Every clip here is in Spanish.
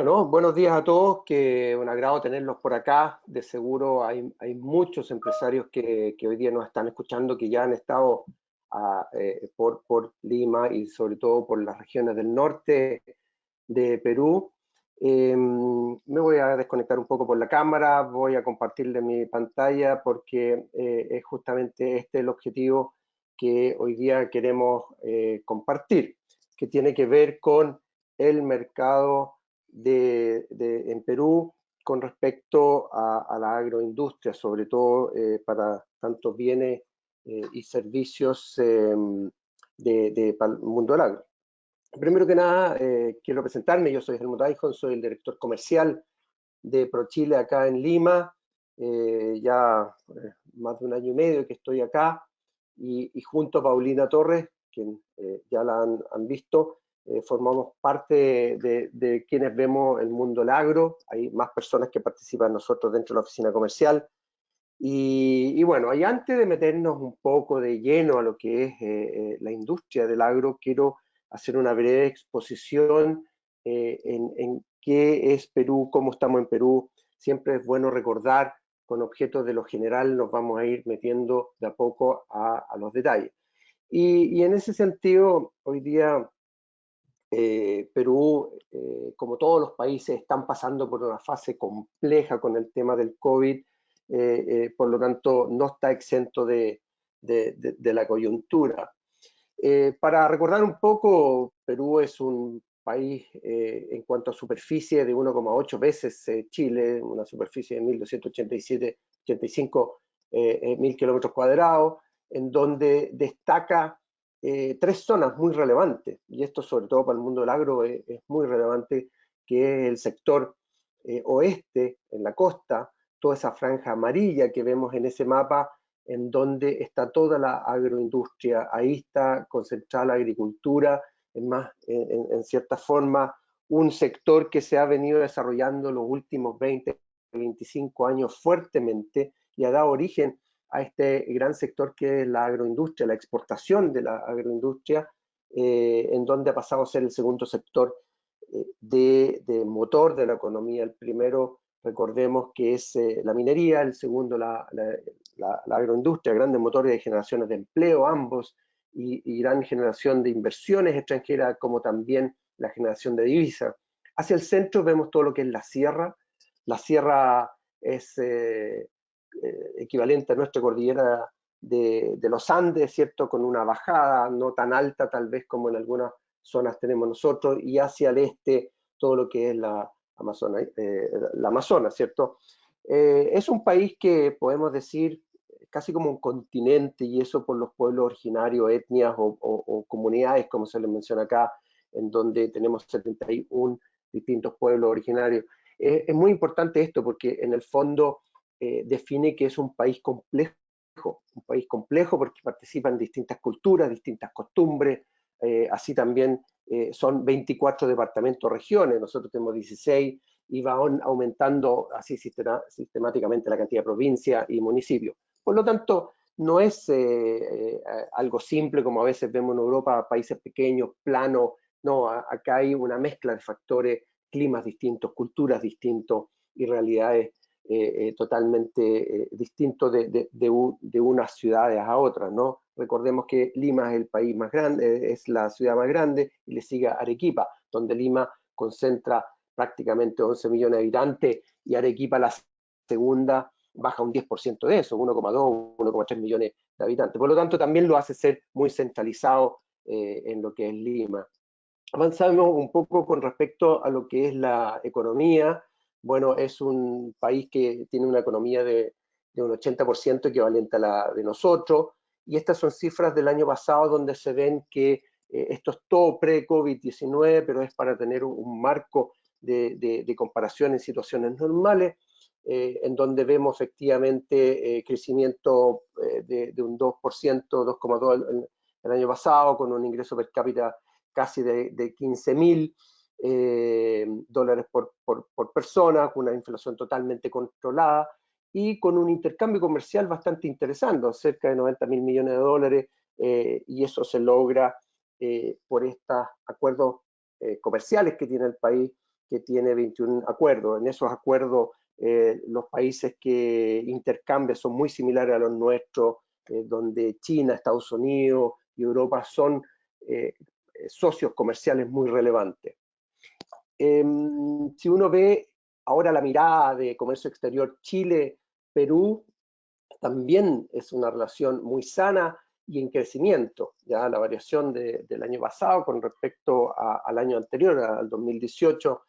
Bueno, buenos días a todos, que un agrado tenerlos por acá. De seguro hay muchos empresarios que hoy día nos están escuchando, que ya han estado por Lima y sobre todo por las regiones del norte de Perú. Me voy a desconectar un poco por la cámara, voy a compartirle mi pantalla porque es justamente este el objetivo que hoy día queremos compartir, que tiene que ver con el mercado en Perú con respecto a la agroindustria, sobre todo para tantos bienes y servicios para el mundo del agro. Primero que nada, quiero presentarme. Yo soy Helmut Eichhorn, soy el director comercial de ProChile acá en Lima. Ya más de un año y medio que estoy acá, y junto a Paulina Torres, quien ya la han visto, formamos parte de quienes vemos el mundo del agro. Hay más personas que participan nosotros dentro de la oficina comercial. Y bueno, y antes de meternos un poco de lleno a lo que es la industria del agro, quiero hacer una breve exposición en qué es Perú, cómo estamos en Perú. Siempre es bueno recordar, con objetos de lo general nos vamos a ir metiendo de a poco a los detalles. Y en ese sentido, hoy día Perú, como todos los países, están pasando por una fase compleja con el tema del COVID. Por lo tanto no está exento de la coyuntura. Para recordar un poco, Perú es un país en cuanto a superficie de 1,8 veces Chile, una superficie de 1.287,85 mil kilómetros cuadrados, en donde destaca tres zonas muy relevantes, y esto sobre todo para el mundo del agro es muy relevante, que es el sector oeste, en la costa, toda esa franja amarilla que vemos en ese mapa, en donde está toda la agroindustria. Ahí está concentrada la agricultura, es más, en cierta forma, un sector que se ha venido desarrollando los últimos 20, 25 años fuertemente, y ha dado origen a este gran sector que es la agroindustria, la exportación de la agroindustria, en donde ha pasado a ser el segundo sector de motor de la economía. El primero, recordemos que es la minería; el segundo la agroindustria, grandes motores de generaciones de empleo ambos, y gran generación de inversiones extranjeras, como también la generación de divisas. Hacia el centro vemos todo lo que es la sierra. La sierra es equivalente a nuestra cordillera de los Andes, ¿cierto? Con una bajada no tan alta tal vez como en algunas zonas tenemos nosotros, y hacia el este todo lo que es la Amazonas, ¿cierto? Es un país que podemos decir casi como un continente, y eso por los pueblos originarios, etnias o comunidades, como se les menciona acá, en donde tenemos 71 distintos pueblos originarios. Es muy importante esto porque en el fondo define que es un país complejo porque participan distintas culturas, distintas costumbres. Así también son 24 departamentos, regiones, nosotros tenemos 16, y va aumentando así sistemáticamente la cantidad de provincias y municipios. Por lo tanto, no es algo simple como a veces vemos en Europa, países pequeños, planos. No, acá hay una mezcla de factores, climas distintos, culturas distintos y realidades totalmente distintos de unas ciudades a otras, ¿no? Recordemos que Lima es el país más grande, es la ciudad más grande, y le sigue Arequipa, donde Lima concentra prácticamente 11 millones de habitantes, y Arequipa, la segunda, baja un 10% de eso, 1,2, 1,3 millones de habitantes. Por lo tanto, también lo hace ser muy centralizado en lo que es Lima. Avanzamos un poco con respecto a lo que es la economía. Bueno, es un país que tiene una economía de un 80% equivalente a la de nosotros, y estas son cifras del año pasado, donde se ven que esto es todo pre-COVID-19, pero es para tener un marco de comparación en situaciones normales, en donde vemos efectivamente crecimiento de un 2%, 2,2% el año pasado, con un ingreso per cápita casi de 15.000 dólares por persona, con una inflación totalmente controlada y con un intercambio comercial bastante interesante, cerca de 90.000 millones de dólares, y eso se logra por estos acuerdos comerciales que tiene el país, que tiene 21 acuerdos. En esos acuerdos los países que intercambian son muy similares a los nuestros, donde China, Estados Unidos y Europa son socios comerciales muy relevantes. Si uno ve ahora la mirada de comercio exterior Chile-Perú, también es una relación muy sana y en crecimiento. Ya la variación del año pasado con respecto al año anterior, al 2018,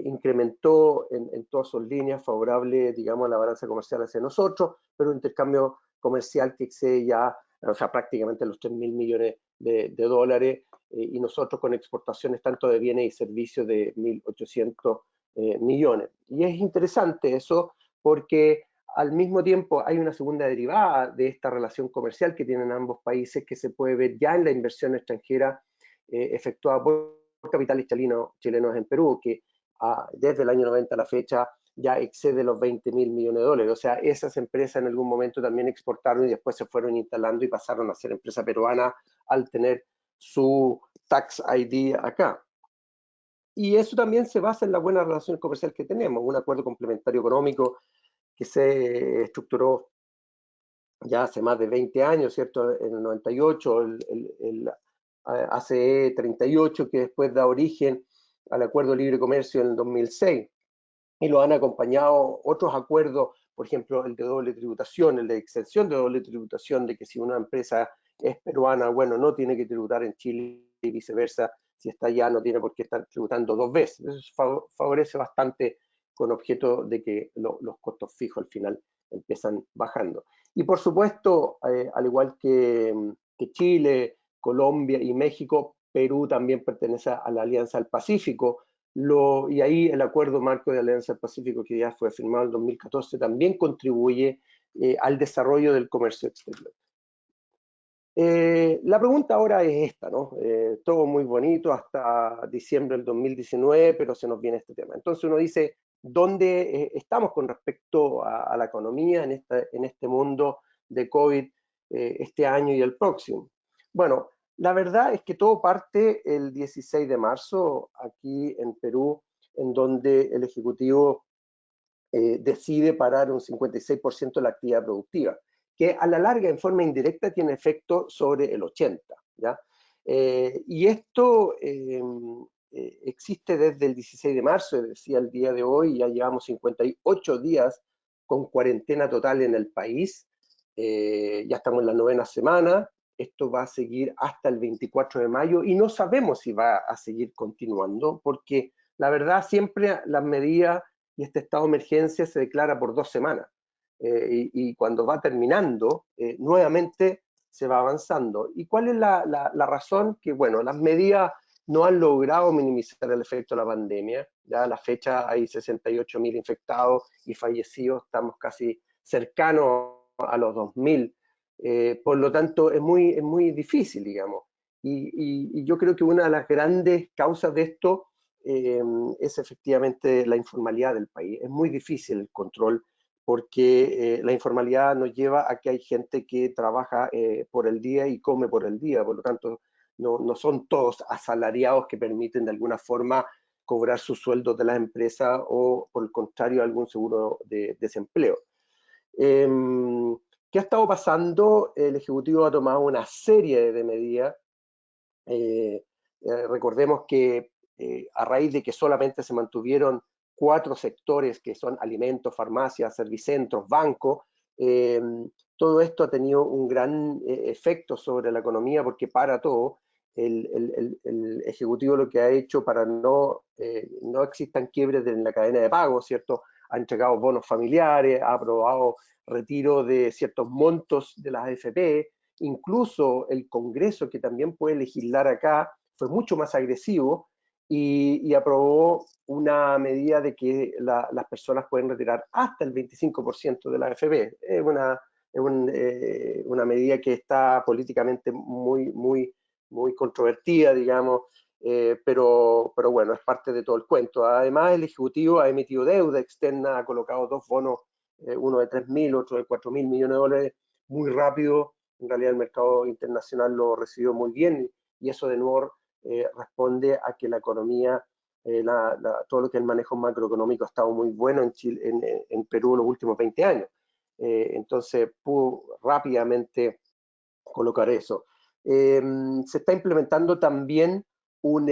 incrementó en todas sus líneas favorable, digamos, a la balanza comercial hacia nosotros, pero un intercambio comercial que excede ya, o sea, prácticamente los 3.000 millones de dólares, y nosotros con exportaciones tanto de bienes y servicios de 1.800 millones. Y es interesante eso porque al mismo tiempo hay una segunda derivada de esta relación comercial que tienen ambos países que se puede ver ya en la inversión extranjera efectuada por capitales chilenos en Perú, que desde el año 90 a la fecha ya excede los 20.000 millones de dólares. O sea, esas empresas en algún momento también exportaron y después se fueron instalando y pasaron a ser empresa peruana al tener su tax ID acá. Y eso también se basa en la buena relación comercial que tenemos, un acuerdo complementario económico que se estructuró ya hace más de 20 años, ¿cierto? En el 98, el ACE 38, que después da origen al Acuerdo de Libre Comercio en el 2006. Y lo han acompañado otros acuerdos, por ejemplo, el de doble tributación, el de exención de doble tributación, de que si una empresa es peruana, bueno, no tiene que tributar en Chile y viceversa, si está allá no tiene por qué estar tributando dos veces. Eso favorece bastante con objeto de que los costos fijos al final empiezan bajando. Y por supuesto, al igual que Chile, Colombia y México, Perú también pertenece a la Alianza del Pacífico, y ahí el acuerdo marco de Alianza del Pacífico, que ya fue firmado en 2014, también contribuye al desarrollo del comercio exterior. La pregunta ahora es esta, ¿no? Todo muy bonito hasta diciembre del 2019, pero se nos viene este tema. Entonces uno dice, ¿dónde estamos con respecto a la economía en este mundo de COVID este año y el próximo? Bueno, la verdad es que todo parte el 16 de marzo aquí en Perú, en donde el Ejecutivo decide parar un 56% de la actividad productiva, que a la larga, en forma indirecta, tiene efecto sobre el 80%. ¿Ya? Y esto existe desde el 16 de marzo, decía el día de hoy, ya llevamos 58 días con cuarentena total en el país, ya estamos en la 9ª semana, esto va a seguir hasta el 24 de mayo y no sabemos si va a seguir continuando, porque la verdad siempre las medidas y este estado de emergencia se declara por 2 semanas. Y cuando va terminando, nuevamente se va avanzando. ¿Y cuál es la razón? Que, bueno, las medidas no han logrado minimizar el efecto de la pandemia. Ya a la fecha hay 68.000 infectados y fallecidos, estamos casi cercanos a los 2.000. Por lo tanto, es muy difícil, digamos. Y yo creo que una de las grandes causas de esto es efectivamente la informalidad del país. Es muy difícil el control porque la informalidad nos lleva a que hay gente que trabaja por el día y come por el día, por lo tanto no son todos asalariados que permiten de alguna forma cobrar sus sueldos de las empresas o por el contrario algún seguro de desempleo. ¿Qué ha estado pasando? El Ejecutivo ha tomado una serie de medidas. Recordemos que a raíz de que solamente se mantuvieron 4 sectores que son alimentos, farmacias, servicentros, bancos, todo esto ha tenido un gran efecto sobre la economía porque para todo el Ejecutivo lo que ha hecho para no existan quiebres en la cadena de pago, ¿cierto? Ha entregado bonos familiares, ha aprobado retiro de ciertos montos de las AFP, incluso el Congreso, que también puede legislar acá, fue mucho más agresivo y aprobó una medida de que las personas pueden retirar hasta el 25% de la AFP. Es una medida que está políticamente muy controvertida, digamos, pero bueno, es parte de todo el cuento. Además, el Ejecutivo ha emitido deuda externa, ha colocado 2 bonos, uno de 3.000, otro de 4.000 millones de dólares, muy rápido. En realidad el mercado internacional lo recibió muy bien y eso de nuevo responde a que la economía todo lo que es el manejo macroeconómico ha estado muy bueno en Chile, en Perú en los últimos 20 años. Entonces pudo rápidamente colocar eso. Se está implementando también un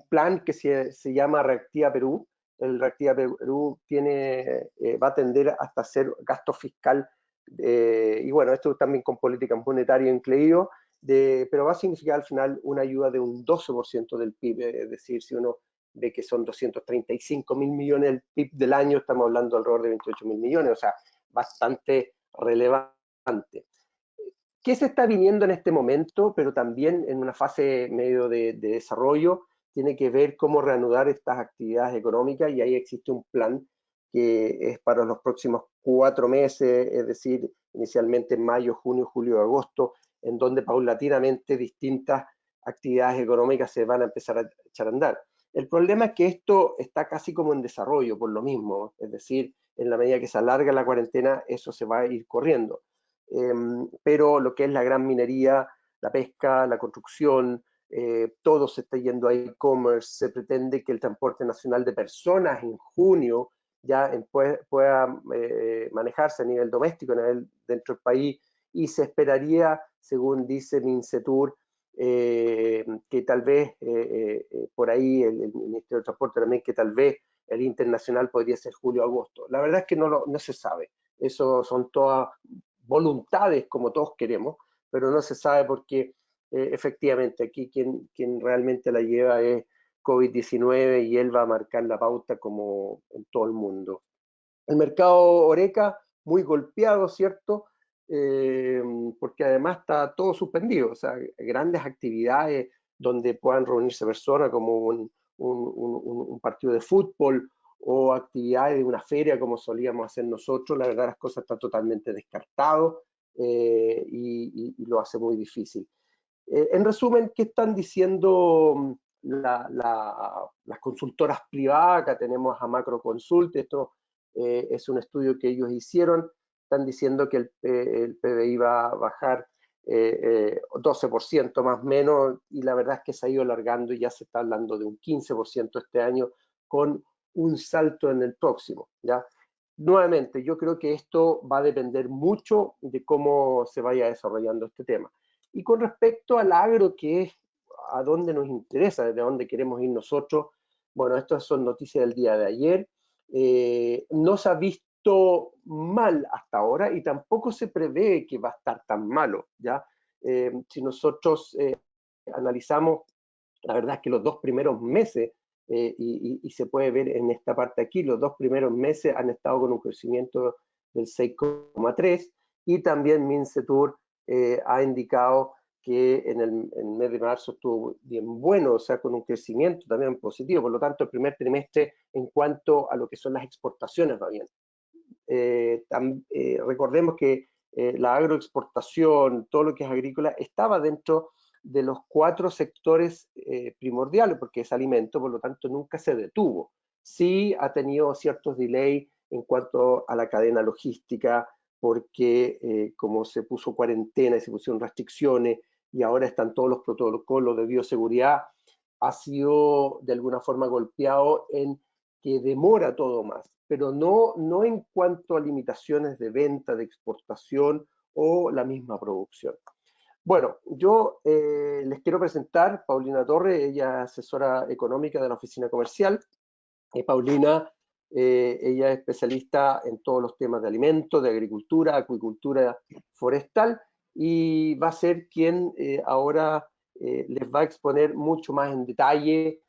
plan que se llama Reactiva Perú. El Reactiva Perú va a tender hasta hacer gasto fiscal, y bueno, esto también con política monetaria incluido, pero va a significar al final una ayuda de un 12% del PIB, es decir, si uno ve que son 235.000 millones del PIB del año, estamos hablando alrededor de 28.000 millones, o sea, bastante relevante. ¿Qué se está viniendo en este momento, pero también en una fase medio de desarrollo? Tiene que ver cómo reanudar estas actividades económicas, y ahí existe un plan que es para los próximos 4 meses, es decir, inicialmente en mayo, junio, julio, agosto, en donde paulatinamente distintas actividades económicas se van a empezar a echar a andar. El problema es que esto está casi como en desarrollo por lo mismo, es decir, en la medida que se alarga la cuarentena, eso se va a ir corriendo. Pero lo que es la gran minería, la pesca, la construcción, todo se está yendo a e-commerce. Se pretende que el transporte nacional de personas en junio ya pueda manejarse a nivel doméstico, a nivel dentro del país, y se esperaría, según dice Mincetur, que tal vez por ahí el Ministerio de Transporte también, que tal vez el internacional podría ser julio-agosto. La verdad es que no se sabe. Eso son todas voluntades como todos queremos, pero no se sabe porque efectivamente aquí quien realmente la lleva es COVID-19, y él va a marcar la pauta como en todo el mundo. El mercado Oreca muy golpeado, ¿cierto? Eh, Porque además está todo suspendido, o sea, grandes actividades donde puedan reunirse personas como un partido de fútbol o actividades de una feria como solíamos hacer nosotros. La verdad, las cosas están totalmente descartadas, y lo hace muy difícil. En resumen, ¿qué están diciendo las consultoras privadas? Acá tenemos a Macroconsult. Esto es un estudio que ellos hicieron. Están diciendo que el PBI va a bajar 12% más o menos, y la verdad es que se ha ido alargando y ya se está hablando de un 15% este año, con un salto en el próximo, ¿ya? Nuevamente, yo creo que esto va a depender mucho de cómo se vaya desarrollando este tema. Y con respecto al agro, que es a dónde nos interesa, desde dónde queremos ir nosotros, bueno, estas son noticias del día de ayer. No se ha visto mal hasta ahora, y tampoco se prevé que va a estar tan malo, ¿ya? Si nosotros analizamos, la verdad es que los 2 primeros meses, y se puede ver en esta parte aquí, los 2 primeros meses han estado con un crecimiento del 6,3, y también Mincetur ha indicado que en el mes de marzo estuvo bien bueno, o sea, con un crecimiento también positivo. Por lo tanto, el primer trimestre en cuanto a lo que son las exportaciones va bien. Recordemos que la agroexportación, todo lo que es agrícola, estaba dentro de los 4 sectores primordiales, porque es alimento, por lo tanto nunca se detuvo. Sí ha tenido ciertos delays en cuanto a la cadena logística, porque como se puso cuarentena y se pusieron restricciones, y ahora están todos los protocolos de bioseguridad, ha sido de alguna forma golpeado en que demora todo más, pero no en cuanto a limitaciones de venta, de exportación o la misma producción. Bueno, yo les quiero presentar Paulina Torre. Ella es asesora económica de la oficina comercial. Paulina, ella es especialista en todos los temas de alimentos, de agricultura, acuicultura forestal, y va a ser quien ahora les va a exponer mucho más en detalle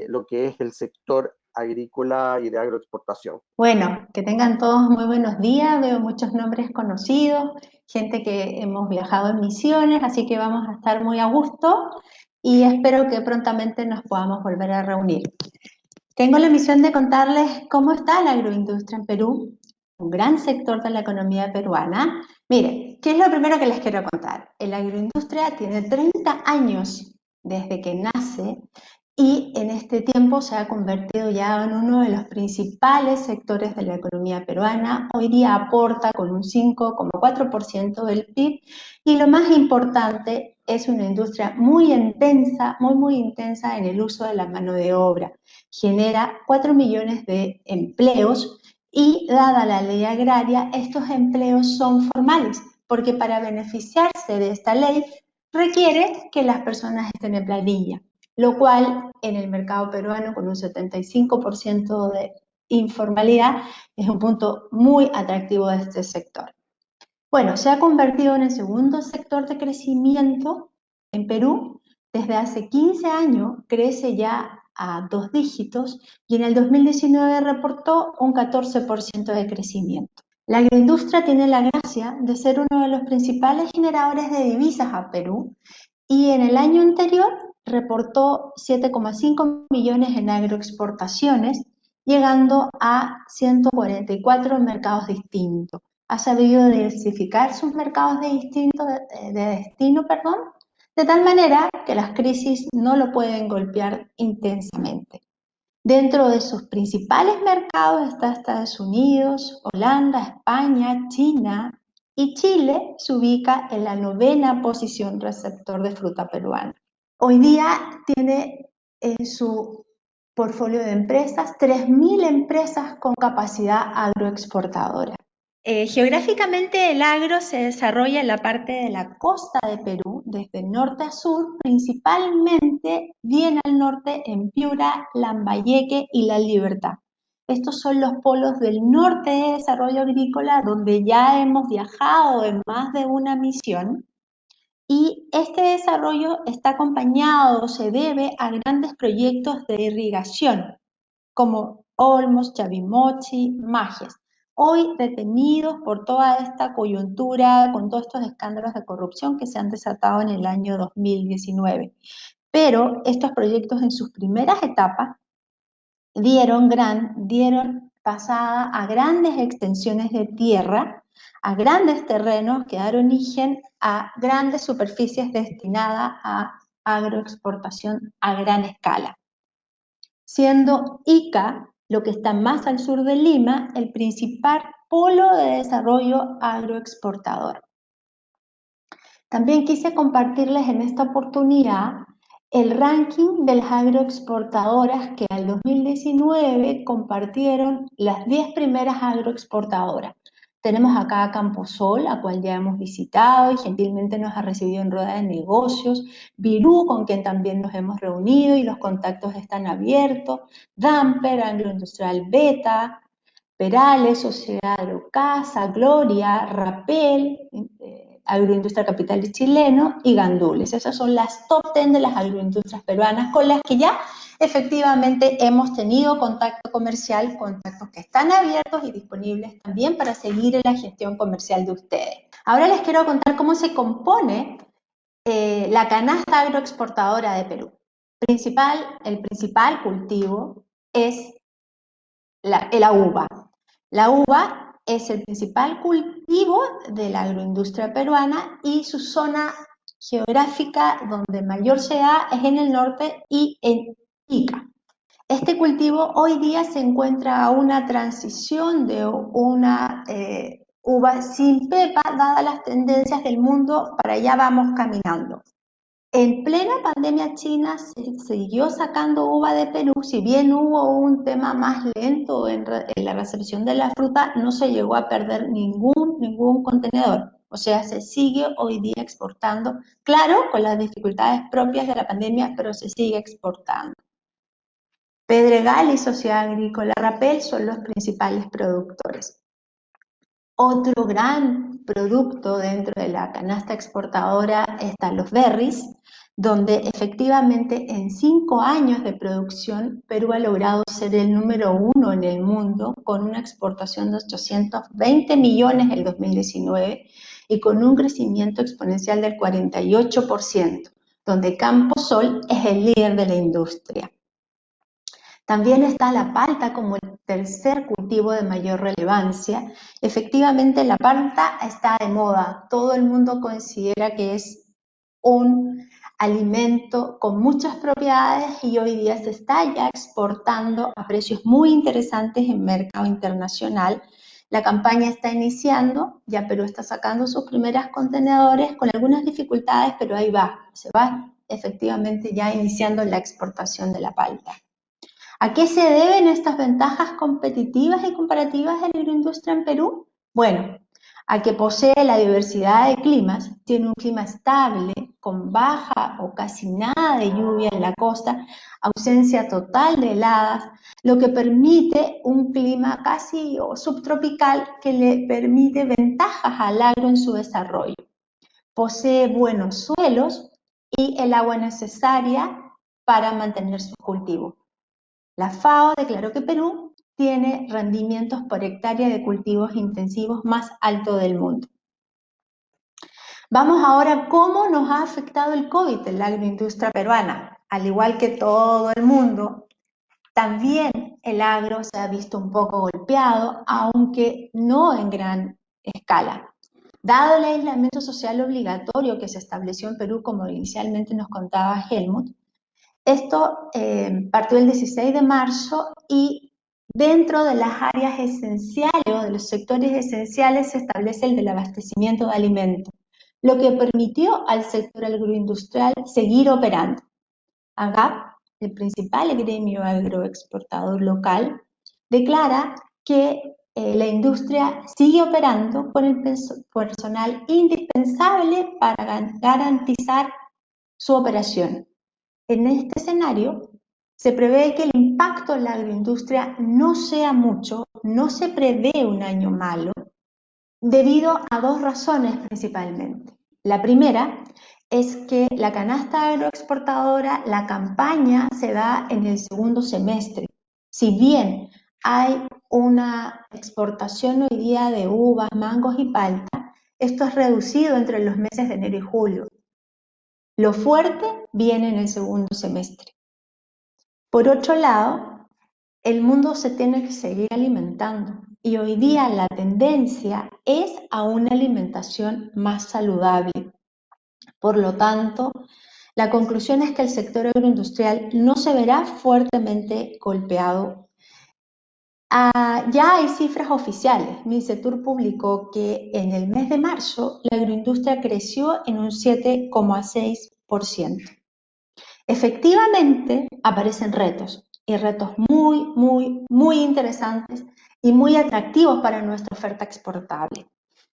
lo que es el sector agrícola y de agroexportación. Bueno, que tengan todos muy buenos días. Veo muchos nombres conocidos, gente que hemos viajado en misiones, así que vamos a estar muy a gusto y espero que prontamente nos podamos volver a reunir. Tengo la misión de contarles cómo está la agroindustria en Perú, un gran sector de la economía peruana. Miren, ¿qué es lo primero que les quiero contar? La agroindustria tiene 30 años desde que nace y en este tiempo se ha convertido ya en uno de los principales sectores de la economía peruana. Hoy día aporta con un 5,4% del PIB y lo más importante es una industria muy intensa, muy intensa en el uso de la mano de obra. Genera 4 millones de empleos y dada la ley agraria, estos empleos son formales, porque para beneficiarse de esta ley requiere que las personas estén en planilla, lo cual en el mercado peruano con un 75% de informalidad es un punto muy atractivo de este sector. Bueno, se ha convertido en el segundo sector de crecimiento en Perú. Desde hace 15 años crece ya a 2 dígitos y en el 2019 reportó un 14% de crecimiento. La agroindustria tiene la gracia de ser uno de los principales generadores de divisas a Perú y en el año anterior reportó 7,5 millones en agroexportaciones, llegando a 144 mercados distintos. Ha sabido diversificar sus mercados de destino, de tal manera que las crisis no lo pueden golpear intensamente. Dentro de sus principales mercados está Estados Unidos, Holanda, España, China y Chile se ubica en la 9ª posición receptor de fruta peruana. Hoy día tiene en su portfolio de empresas 3.000 empresas con capacidad agroexportadora. Geográficamente el agro se desarrolla en la parte de la costa de Perú, desde norte a sur, principalmente bien al norte en Piura, Lambayeque y La Libertad. Estos son los polos del norte de desarrollo agrícola donde ya hemos viajado en más de una misión y este desarrollo está acompañado, se debe a grandes proyectos de irrigación como Olmos, Chavimochi, Magias, hoy detenidos por toda esta coyuntura, con todos estos escándalos de corrupción que se han desatado en el año 2019. Pero estos proyectos en sus primeras etapas dieron pasada a grandes extensiones de tierra, a grandes terrenos que daron origen a grandes superficies destinadas a agroexportación a gran escala, siendo Ica, lo que está más al sur de Lima, el principal polo de desarrollo agroexportador. También quise compartirles en esta oportunidad el ranking de las agroexportadoras que al 2019 compartieron las 10 primeras agroexportadoras. Tenemos acá a Camposol, a cual ya hemos visitado y gentilmente nos ha recibido en rueda de negocios, Virú, con quien también nos hemos reunido y los contactos están abiertos, Damper, Agroindustrial Beta, Perales, Sociedad Agrocasa, Gloria, Rapel, Agroindustria Capital Chileno y Gandules. Esas son las top 10 de las agroindustrias peruanas con las que ya efectivamente hemos tenido contacto comercial, contactos que están abiertos y disponibles también para seguir en la gestión comercial de ustedes. Ahora les quiero contar cómo se compone la canasta agroexportadora de Perú. El principal cultivo es la uva. La uva es el principal cultivo de la agroindustria peruana y su zona geográfica donde mayor se da es en el norte y en Ica. Este cultivo hoy día se encuentra a una transición de una uva sin pepa, dadas las tendencias del mundo, para allá vamos caminando. En plena pandemia China se siguió sacando uva de Perú, si bien hubo un tema más lento en la recepción de la fruta, no se llegó a perder ningún contenedor. O sea, se sigue hoy día exportando, claro, con las dificultades propias de la pandemia, pero se sigue exportando. Pedregal y Sociedad Agrícola Rapel son los principales productores. Otro gran producto dentro de la canasta exportadora están los berries, donde efectivamente en 5 años de producción Perú ha logrado ser el número 1 en el mundo con una exportación de 820 millones en 2019 y con un crecimiento exponencial del 48%, donde Camposol es el líder de la industria. También está la palta como el tercer cultivo de mayor relevancia. Efectivamente, la palta está de moda. Todo el mundo considera que es un alimento con muchas propiedades y hoy día se está ya exportando a precios muy interesantes en mercado internacional. La campaña está iniciando, ya Perú está sacando sus primeras contenedores con algunas dificultades, pero ahí va, se va efectivamente ya iniciando la exportación de la palta. ¿A qué se deben estas ventajas competitivas y comparativas de la agroindustria en Perú? Bueno, a que posee la diversidad de climas, tiene un clima estable, con baja o casi nada de lluvia en la costa, ausencia total de heladas, lo que permite un clima casi o subtropical que le permite ventajas al agro en su desarrollo. Posee buenos suelos y el agua necesaria para mantener sus cultivos. La FAO declaró que Perú tiene rendimientos por hectárea de cultivos intensivos más alto del mundo. Vamos ahora a cómo nos ha afectado el COVID en la agroindustria peruana. Al igual que todo el mundo, también el agro se ha visto un poco golpeado, aunque no en gran escala. Dado el aislamiento social obligatorio que se estableció en Perú, como inicialmente nos contaba Helmut, esto partió el 16 de marzo y dentro de las áreas esenciales o de los sectores esenciales se establece el del abastecimiento de alimentos, lo que permitió al sector agroindustrial seguir operando. AGAP, el principal gremio agroexportador local, declara que la industria sigue operando con el personal indispensable para garantizar su operación. En este escenario, se prevé que el impacto en la agroindustria no sea mucho, no se prevé un año malo, debido a dos razones principalmente. La primera es que la canasta agroexportadora, la campaña se da en el segundo semestre. Si bien hay una exportación hoy día de uvas, mangos y palta, esto es reducido entre los meses de enero y julio. Lo fuerte viene en el segundo semestre. Por otro lado, el mundo se tiene que seguir alimentando y hoy día la tendencia es a una alimentación más saludable. Por lo tanto, la conclusión es que el sector agroindustrial no se verá fuertemente golpeado. Ya hay cifras oficiales. Mincetur publicó que en el mes de marzo la agroindustria creció en un 7,6%. Efectivamente, aparecen retos, y retos muy interesantes y muy atractivos para nuestra oferta exportable.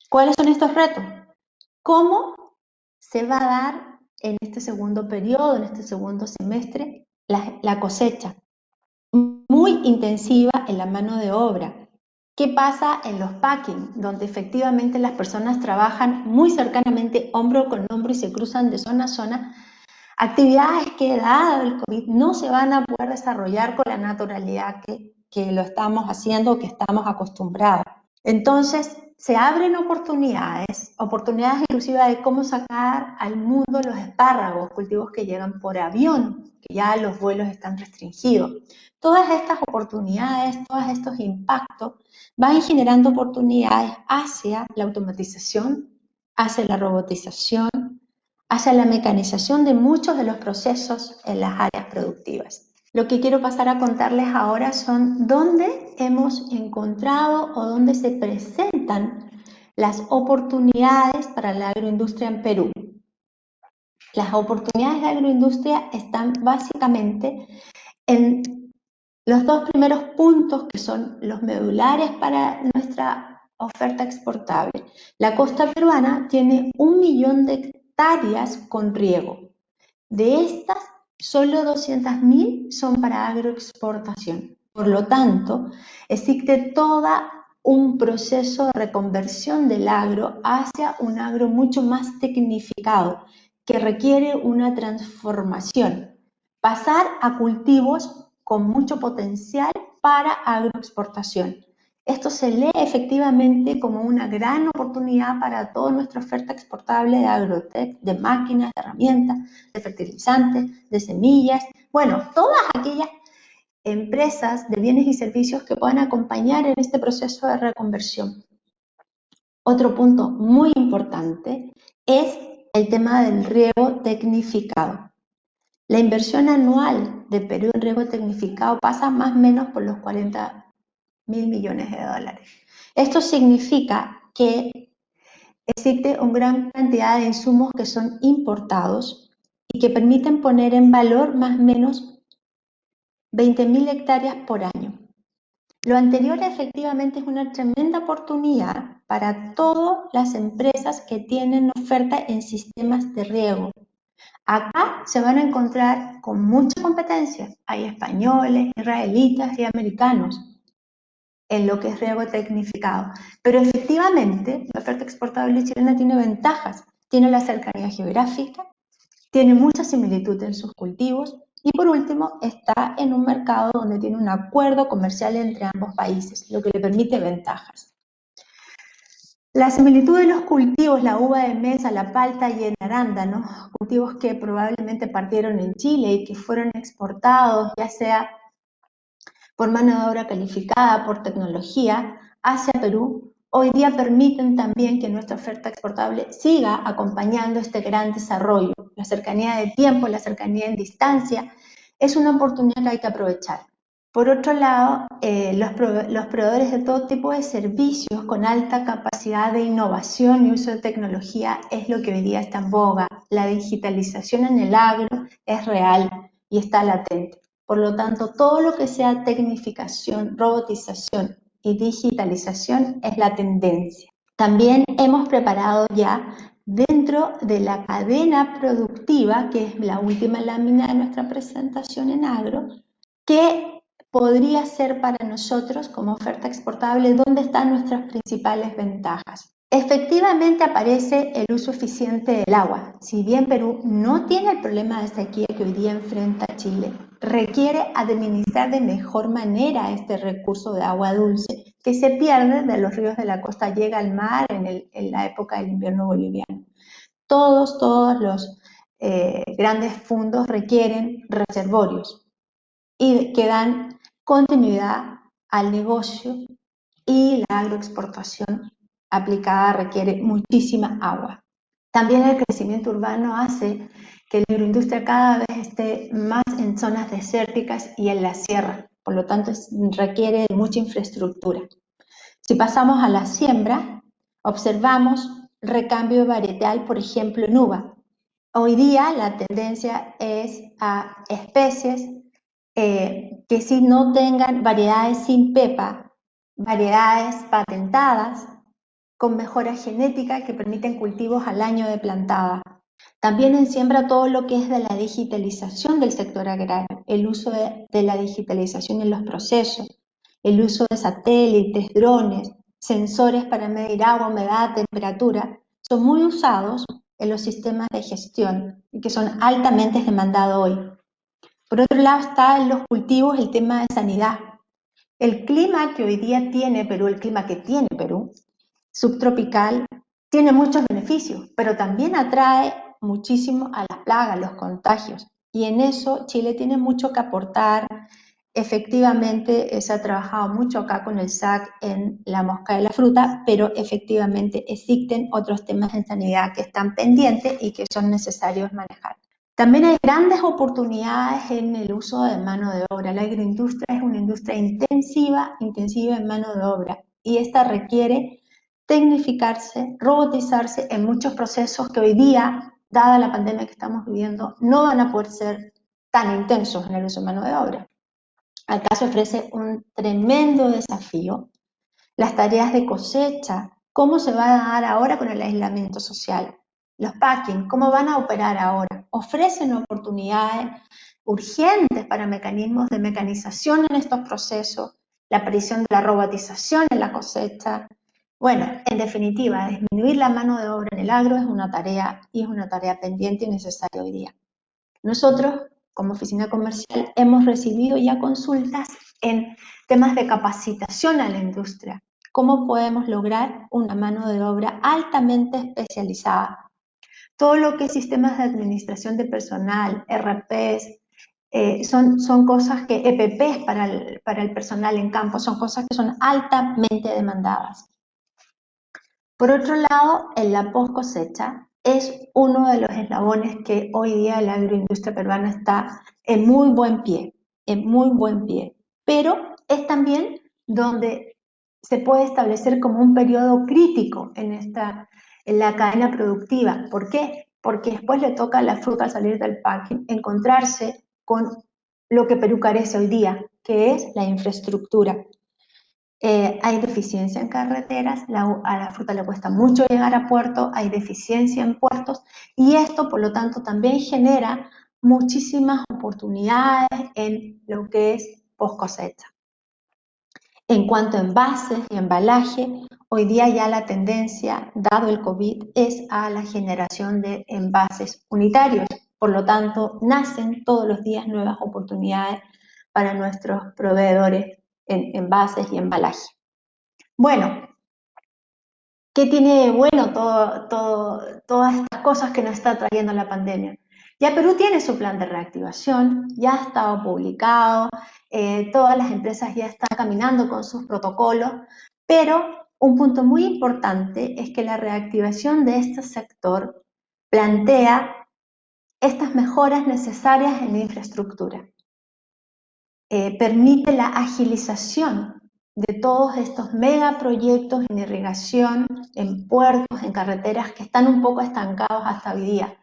¿Cuáles son estos retos? ¿Cómo se va a dar en este segundo periodo, en este segundo semestre, la cosecha? Muy intensiva en la mano de obra. ¿Qué pasa en los packing, donde efectivamente las personas trabajan muy cercanamente, hombro con hombro, y se cruzan de zona a zona? Actividades que, dado el COVID, no se van a poder desarrollar con la naturalidad que lo estamos haciendo, que estamos acostumbrados. Entonces, se abren oportunidades inclusive de cómo sacar al mundo los espárragos, cultivos que llegan por avión, que ya los vuelos están restringidos. Todas estas oportunidades, todos estos impactos van generando oportunidades hacia la automatización, hacia la robotización, hacia la mecanización de muchos de los procesos en las áreas productivas. Lo que quiero pasar a contarles ahora son dónde hemos encontrado o dónde se presentan las oportunidades para la agroindustria en Perú. Las oportunidades de agroindustria están básicamente en los dos primeros puntos, que son los medulares para nuestra oferta exportable. La costa peruana tiene 1 millón de hectáreas con riego. De estas, solo 200.000 son para agroexportación. Por lo tanto, existe todo un proceso de reconversión del agro hacia un agro mucho más tecnificado, que requiere una transformación. Pasar a cultivos con mucho potencial para agroexportación. Esto se lee efectivamente como una gran oportunidad para toda nuestra oferta exportable de agrotech, de máquinas, de herramientas, de fertilizantes, de semillas, bueno, todas aquellas empresas de bienes y servicios que puedan acompañar en este proceso de reconversión. Otro punto muy importante es el tema del riego tecnificado. La inversión anual de Perú en riego tecnificado pasa más o menos por los 40.000 millones de dólares. Esto significa que existe una gran cantidad de insumos que son importados y que permiten poner en valor más o menos 20.000 hectáreas por año. Lo anterior efectivamente es una tremenda oportunidad para todas las empresas que tienen oferta en sistemas de riego. Acá se van a encontrar con mucha competencia. Hay españoles, israelitas y americanos en lo que es riego tecnificado. Pero efectivamente, la oferta exportable chilena tiene ventajas. Tiene la cercanía geográfica, tiene mucha similitud en sus cultivos y por último está en un mercado donde tiene un acuerdo comercial entre ambos países, lo que le permite ventajas. La similitud de los cultivos, la uva de mesa, la palta y el arándano, cultivos que probablemente partieron en Chile y que fueron exportados, ya sea por mano de obra calificada, por tecnología, hacia Perú, hoy día permiten también que nuestra oferta exportable siga acompañando este gran desarrollo. La cercanía de tiempo, la cercanía en distancia, es una oportunidad que hay que aprovechar. Por otro lado, los proveedores de todo tipo de servicios con alta capacidad de innovación y uso de tecnología es lo que hoy día está en boga. La digitalización en el agro es real y está latente. Por lo tanto, todo lo que sea tecnificación, robotización y digitalización es la tendencia. También hemos preparado ya dentro de la cadena productiva, que es la última lámina de nuestra presentación en agro, que podría ser para nosotros como oferta exportable dónde están nuestras principales ventajas. Efectivamente aparece el uso eficiente del agua. Si bien Perú no tiene el problema de sequía que hoy día enfrenta Chile, requiere administrar de mejor manera este recurso de agua dulce que se pierde de los ríos de la costa, llega al mar en la época del invierno boliviano. Todos los grandes fondos requieren reservorios y que dan continuidad al negocio, y la agroexportación aplicada requiere muchísima agua. También el crecimiento urbano hace que la agroindustria cada vez esté más en zonas desérticas y en la sierra, por lo tanto requiere de mucha infraestructura. Si pasamos a la siembra, observamos recambio varietal, por ejemplo, en uva. Hoy día la tendencia es a especies que si no tengan variedades sin pepa, variedades patentadas con mejora genética que permiten cultivos al año de plantada. También en siembra todo lo que es de la digitalización del sector agrario, el uso de la digitalización en los procesos, el uso de satélites, drones, sensores para medir agua, humedad, temperatura, son muy usados en los sistemas de gestión y que son altamente demandados hoy. Por otro lado está en los cultivos el tema de sanidad. El clima que hoy día tiene Perú, el clima que tiene Perú, subtropical, tiene muchos beneficios, pero también atrae muchísimo a las plagas, los contagios. Y en eso Chile tiene mucho que aportar. Efectivamente, se ha trabajado mucho acá con el SAC en la mosca de la fruta, pero efectivamente existen otros temas en sanidad que están pendientes y que son necesarios manejar. También hay grandes oportunidades en el uso de mano de obra. La agroindustria es una industria intensiva en mano de obra y esta requiere tecnificarse, robotizarse en muchos procesos que hoy día, dada la pandemia que estamos viviendo, no van a poder ser tan intensos en el uso de mano de obra. Acá se ofrece un tremendo desafío. Las tareas de cosecha, ¿cómo se va a dar ahora con el aislamiento social? Los packing, ¿cómo van a operar ahora? Ofrecen oportunidades urgentes para mecanismos de mecanización en estos procesos, la aparición de la robotización en la cosecha. Bueno, en definitiva, disminuir la mano de obra en el agro es una tarea y es una tarea pendiente y necesaria hoy día. Nosotros, como oficina comercial, hemos recibido ya consultas en temas de capacitación a la industria. ¿Cómo podemos lograr una mano de obra altamente especializada? Todo lo que es sistemas de administración de personal, RPs, son cosas que, EPPs para el personal en campo, son cosas que son altamente demandadas. Por otro lado, en la post cosecha, es uno de los eslabones que hoy día la agroindustria peruana está en muy buen pie, en muy buen pie. Pero es también donde se puede establecer como un periodo crítico en la cadena productiva. ¿Por qué? Porque después le toca a la fruta al salir del packing encontrarse con lo que Perú carece hoy día, que es la infraestructura. Hay deficiencia en carreteras, a la fruta le cuesta mucho llegar a puerto, hay deficiencia en puertos y esto por lo tanto también genera muchísimas oportunidades en lo que es post cosecha. En cuanto a envases y embalaje, hoy día ya la tendencia, dado el COVID, es a la generación de envases unitarios. Por lo tanto, nacen todos los días nuevas oportunidades para nuestros proveedores en envases y embalaje. Bueno, ¿qué tiene de bueno todas estas cosas que nos está trayendo la pandemia? Ya Perú tiene su plan de reactivación, ya ha estado publicado, todas las empresas ya están caminando con sus protocolos, pero un punto muy importante es que la reactivación de este sector plantea estas mejoras necesarias en la infraestructura. Permite la agilización de todos estos megaproyectos en irrigación, en puertos, en carreteras que están un poco estancados hasta hoy día.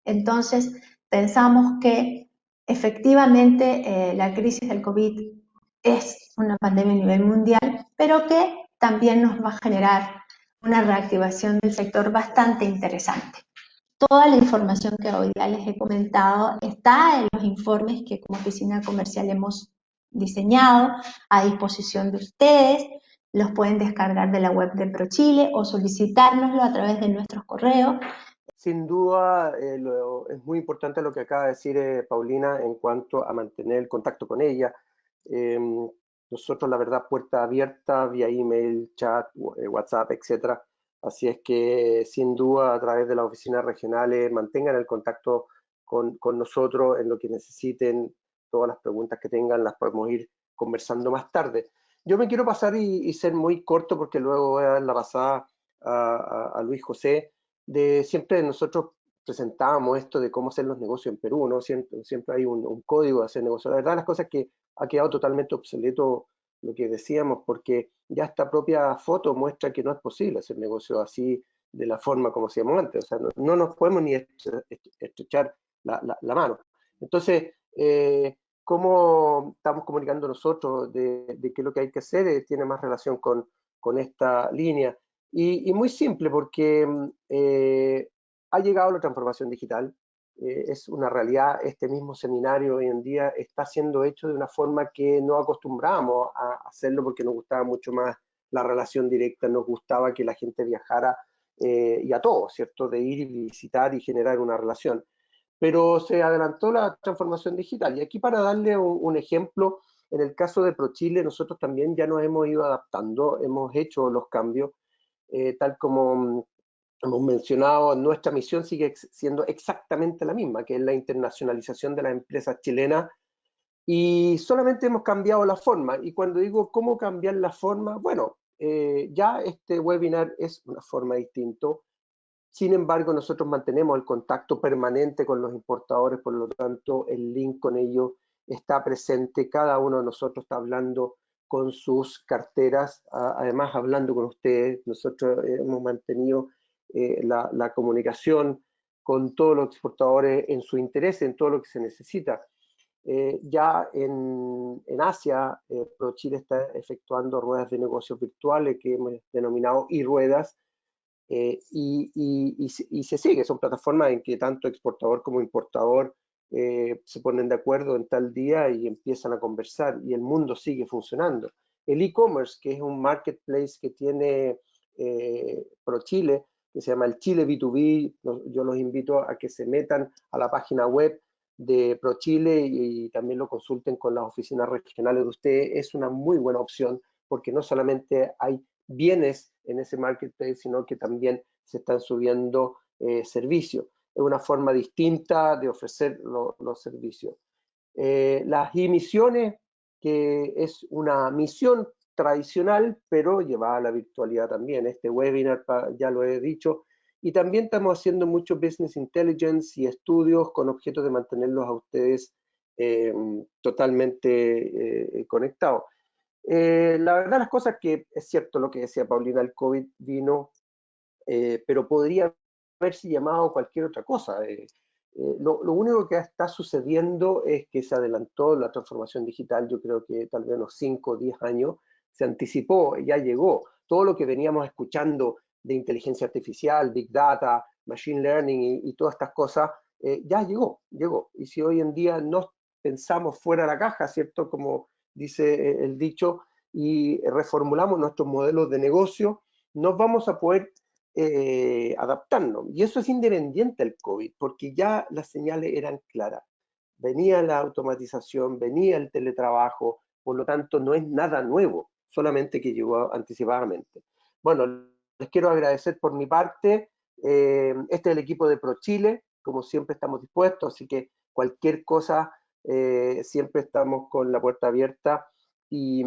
Entonces, pensamos que efectivamente la crisis del COVID es una pandemia a nivel mundial, pero que también nos va a generar una reactivación del sector bastante interesante. Toda la información que hoy día les he comentado está en los informes que como oficina comercial hemos diseñado a disposición de ustedes. Los pueden descargar de la web de ProChile o solicitárnoslo a través de nuestros correos. Sin duda, es muy importante lo que acaba de decir Paulina en cuanto a mantener el contacto con ella. Nosotros, la verdad, puerta abierta vía email, chat, WhatsApp, etcétera. Así es que, sin duda, a través de las oficinas regionales, mantengan el contacto con nosotros en lo que necesiten. Todas las preguntas que tengan las podemos ir conversando más tarde. Yo me quiero pasar y ser muy corto porque luego voy a dar la pasada a Luis José. Siempre nosotros presentábamos esto de cómo hacer los negocios en Perú, ¿no? Siempre hay un código de hacer negocios. La verdad, las cosas que ha quedado totalmente obsoleto lo que decíamos, porque ya esta propia foto muestra que no es posible hacer negocios así de la forma como hacíamos antes. O sea, no nos podemos ni estrechar la mano. Entonces, cómo estamos comunicando nosotros de qué es lo que hay que hacer, tiene más relación con esta línea. Y muy simple, porque ha llegado la transformación digital, es una realidad. Este mismo seminario hoy en día está siendo hecho de una forma que no acostumbrábamos a hacerlo, porque nos gustaba mucho más la relación directa, nos gustaba que la gente viajara y a todo, ¿cierto? De ir y visitar y generar una relación. Pero se adelantó la transformación digital. Y aquí, para darle un ejemplo, en el caso de ProChile, nosotros también ya nos hemos ido adaptando, hemos hecho los cambios, tal como hemos mencionado. Nuestra misión sigue siendo exactamente la misma, que es la internacionalización de las empresas chilenas, y solamente hemos cambiado la forma. Y cuando digo cómo cambiar la forma, bueno, ya este webinar es una forma distinta. Sin embargo, nosotros mantenemos el contacto permanente con los importadores, por lo tanto, el link con ellos está presente. Cada uno de nosotros está hablando con sus carteras, además hablando con ustedes. Nosotros hemos mantenido la comunicación con todos los exportadores en su interés, en todo lo que se necesita. Ya en Asia, ProChile está efectuando ruedas de negocios virtuales que hemos denominado e-ruedas, y se sigue. Son plataformas en que tanto exportador como importador se ponen de acuerdo en tal día y empiezan a conversar, y el mundo sigue funcionando. El e-commerce, que es un marketplace que tiene ProChile, que se llama el Chile B2B, yo los invito a que se metan a la página web de ProChile y también lo consulten con las oficinas regionales de ustedes. Es una muy buena opción, porque no solamente hay bienes en ese marketplace, sino que también se están subiendo servicios. Es una forma distinta de ofrecer los servicios. Las emisiones, que es una misión tradicional, pero llevada a la virtualidad también. Este webinar, ya lo he dicho, Y también estamos haciendo mucho business intelligence y estudios con objeto de mantenerlos a ustedes totalmente conectados. La verdad las cosas que es cierto lo que decía Paulina, el COVID vino, pero podría haberse llamado cualquier otra cosa. Lo único que está sucediendo es que se adelantó la transformación digital, yo creo que tal vez unos 5 o 10 años, se anticipó, ya llegó. Todo lo que veníamos escuchando de inteligencia artificial, big data, machine learning y todas estas cosas, ya llegó. Y si hoy en día no pensamos fuera de la caja, ¿cierto? Como dice el dicho, y reformulamos nuestros modelos de negocio, nos vamos a poder adaptarnos. Y eso es independiente del COVID, porque ya las señales eran claras. Venía la automatización, venía el teletrabajo, por lo tanto no es nada nuevo, solamente que llegó anticipadamente. Bueno, les quiero agradecer por mi parte. Este es el equipo de ProChile, como siempre estamos dispuestos, así que cualquier cosa, siempre estamos con la puerta abierta y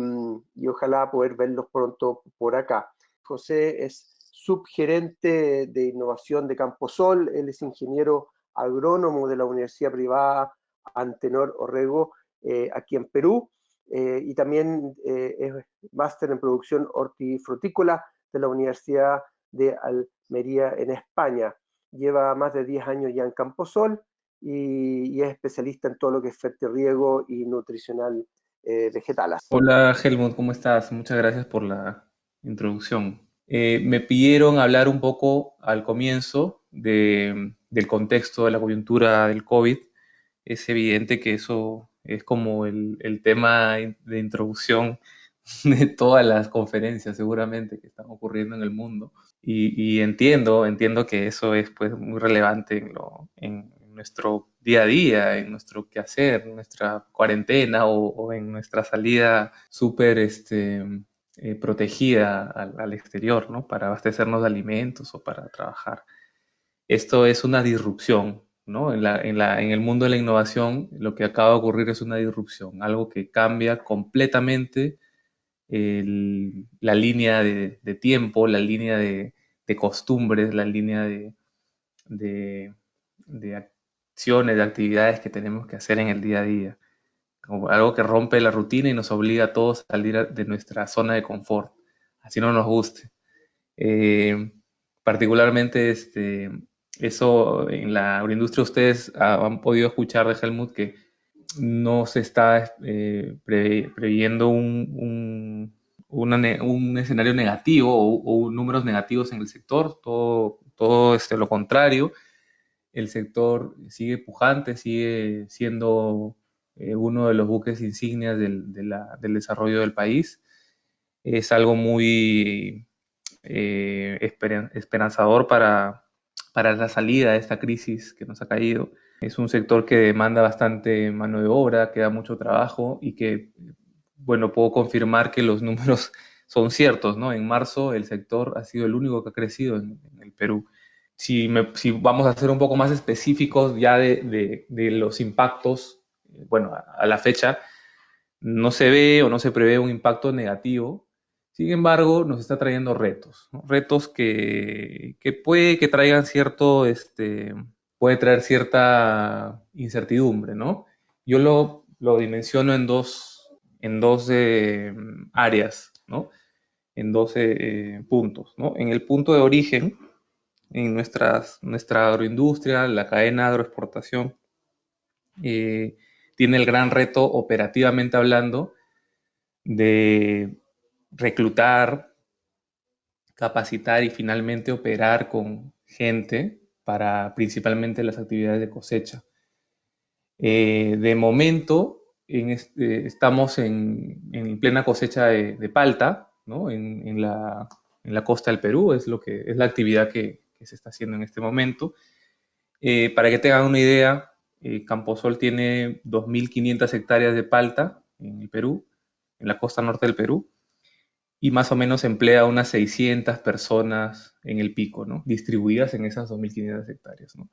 ojalá poder verlos pronto por acá. José es subgerente de innovación de Camposol, él es ingeniero agrónomo de la Universidad Privada Antenor Orrego, aquí en Perú, y también es máster en producción hortifrutícola de la Universidad de Almería en España. Lleva más de 10 años ya en Camposol y es especialista en todo lo que es fertirriego y nutricional vegetal. Hola Helmut, ¿cómo estás? Muchas gracias por la introducción. Me pidieron hablar un poco al comienzo del contexto de la coyuntura del COVID. Es evidente que eso es como el tema de introducción de todas las conferencias seguramente que están ocurriendo en el mundo. Y entiendo que eso es pues muy relevante en nuestro día a día, en nuestro quehacer, en nuestra cuarentena o en nuestra salida súper protegida al exterior, ¿no? Para abastecernos de alimentos o para trabajar. Esto es una disrupción, ¿no? En el mundo de la innovación, lo que acaba de ocurrir es una disrupción, algo que cambia completamente la línea de tiempo, la línea de costumbres, la línea de, de acciones, de actividades que tenemos que hacer en el día a día. Como algo que rompe la rutina y nos obliga a todos a salir de nuestra zona de confort, así no nos guste. Eh, Particularmente eso en la agroindustria ustedes han podido escuchar de Helmut que no se está previendo un escenario negativo o números negativos en el sector, todo lo contrario. El sector sigue pujante, sigue siendo uno de los buques insignias del desarrollo del país. Es algo muy esperanzador para la salida de esta crisis que nos ha caído. Es un sector que demanda bastante mano de obra, que da mucho trabajo y que, bueno, puedo confirmar que los números son ciertos, ¿no? En marzo el sector ha sido el único que ha crecido en el Perú. Si vamos a ser un poco más específicos ya de los impactos, bueno, a la fecha no se ve o no se prevé un impacto negativo. Sin embargo, nos está trayendo retos, ¿no? Retos que puede que traigan puede traer cierta incertidumbre, ¿no? Yo lo dimensiono en dos áreas, ¿no? En 12 puntos, ¿no? En el punto de origen, en nuestra agroindustria, la cadena de agroexportación, tiene el gran reto, operativamente hablando, de reclutar, capacitar y finalmente operar con gente para principalmente las actividades de cosecha. De momento estamos en plena cosecha de palta, ¿no? En la costa del Perú, es la actividad que se está haciendo en este momento. Para que tengan una idea, Camposol tiene 2.500 hectáreas de palta en el Perú, en la costa norte del Perú, y más o menos emplea unas 600 personas en el pico, ¿no? Distribuidas en esas 2.500 hectáreas, ¿no?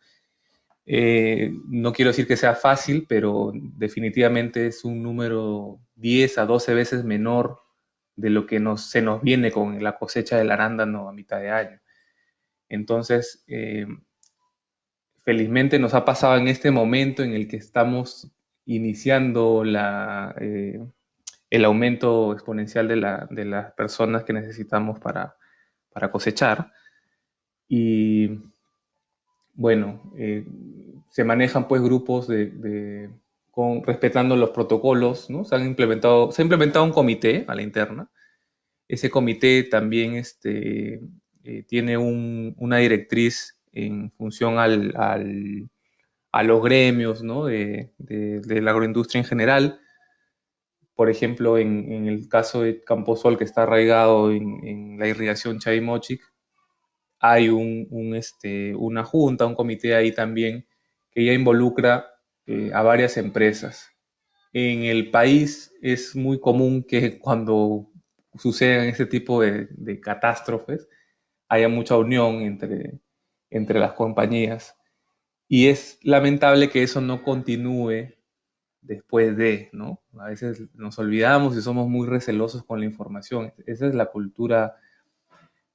No quiero decir que sea fácil, pero definitivamente es un número 10 a 12 veces menor de lo que se nos viene con la cosecha del arándano a mitad de año. Entonces, felizmente nos ha pasado en este momento en el que estamos iniciando el aumento exponencial de las personas que necesitamos para cosechar. Y bueno, se manejan pues grupos respetando los protocolos, ¿no? Se ha implementado un comité a la interna. Ese comité también tiene una directriz en función a los gremios, ¿no? de la agroindustria en general. Por ejemplo, en el caso de Camposol, que está arraigado en la irrigación Chavimochic, hay una junta, un comité ahí también que ya involucra a varias empresas. En el país es muy común que cuando suceden este tipo de catástrofes haya mucha unión entre las compañías. Y es lamentable que eso no continúe después ¿no? A veces nos olvidamos y somos muy recelosos con la información. Esa es la cultura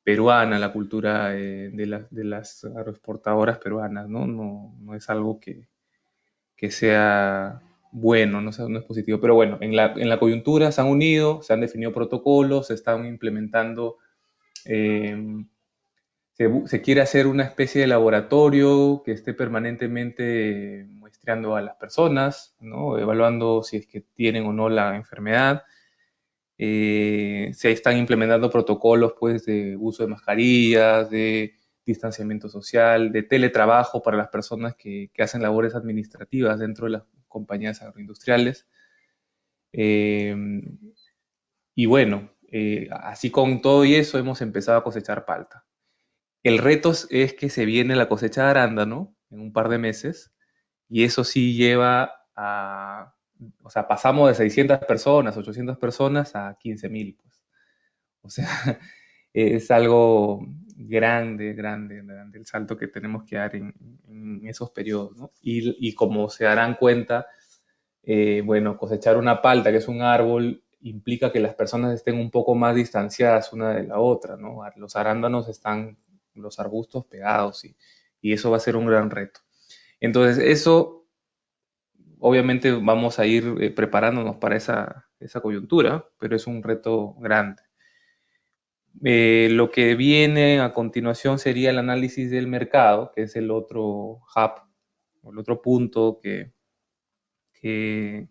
peruana, la cultura de las agroexportadoras peruanas, ¿no? No es algo que sea bueno, no es positivo. Pero bueno, en la coyuntura se han unido, se han definido protocolos, se están implementando, se quiere hacer una especie de laboratorio que esté permanentemente muestreando a las personas, ¿no? Evaluando si es que tienen o no la enfermedad. Se están implementando protocolos pues, de uso de mascarillas, de distanciamiento social, de teletrabajo para las personas que hacen labores administrativas dentro de las compañías agroindustriales. Y bueno, así con todo y eso hemos empezado a cosechar palta. El reto es que se viene la cosecha de arándano en un par de meses y eso sí lleva o sea, pasamos de 600 personas, 800 personas a 15.000, pues. O sea, es algo grande, grande, grande el salto que tenemos que dar en esos periodos, ¿no? Y como se darán cuenta, bueno, cosechar una palta, que es un árbol, implica que las personas estén un poco más distanciadas una de la otra, ¿no? Los arándanos están, los arbustos pegados y eso va a ser un gran reto. Entonces, eso, obviamente vamos a ir preparándonos para esa coyuntura, pero es un reto grande. Lo que viene a continuación sería el análisis del mercado, que es el otro hub, el otro punto que, que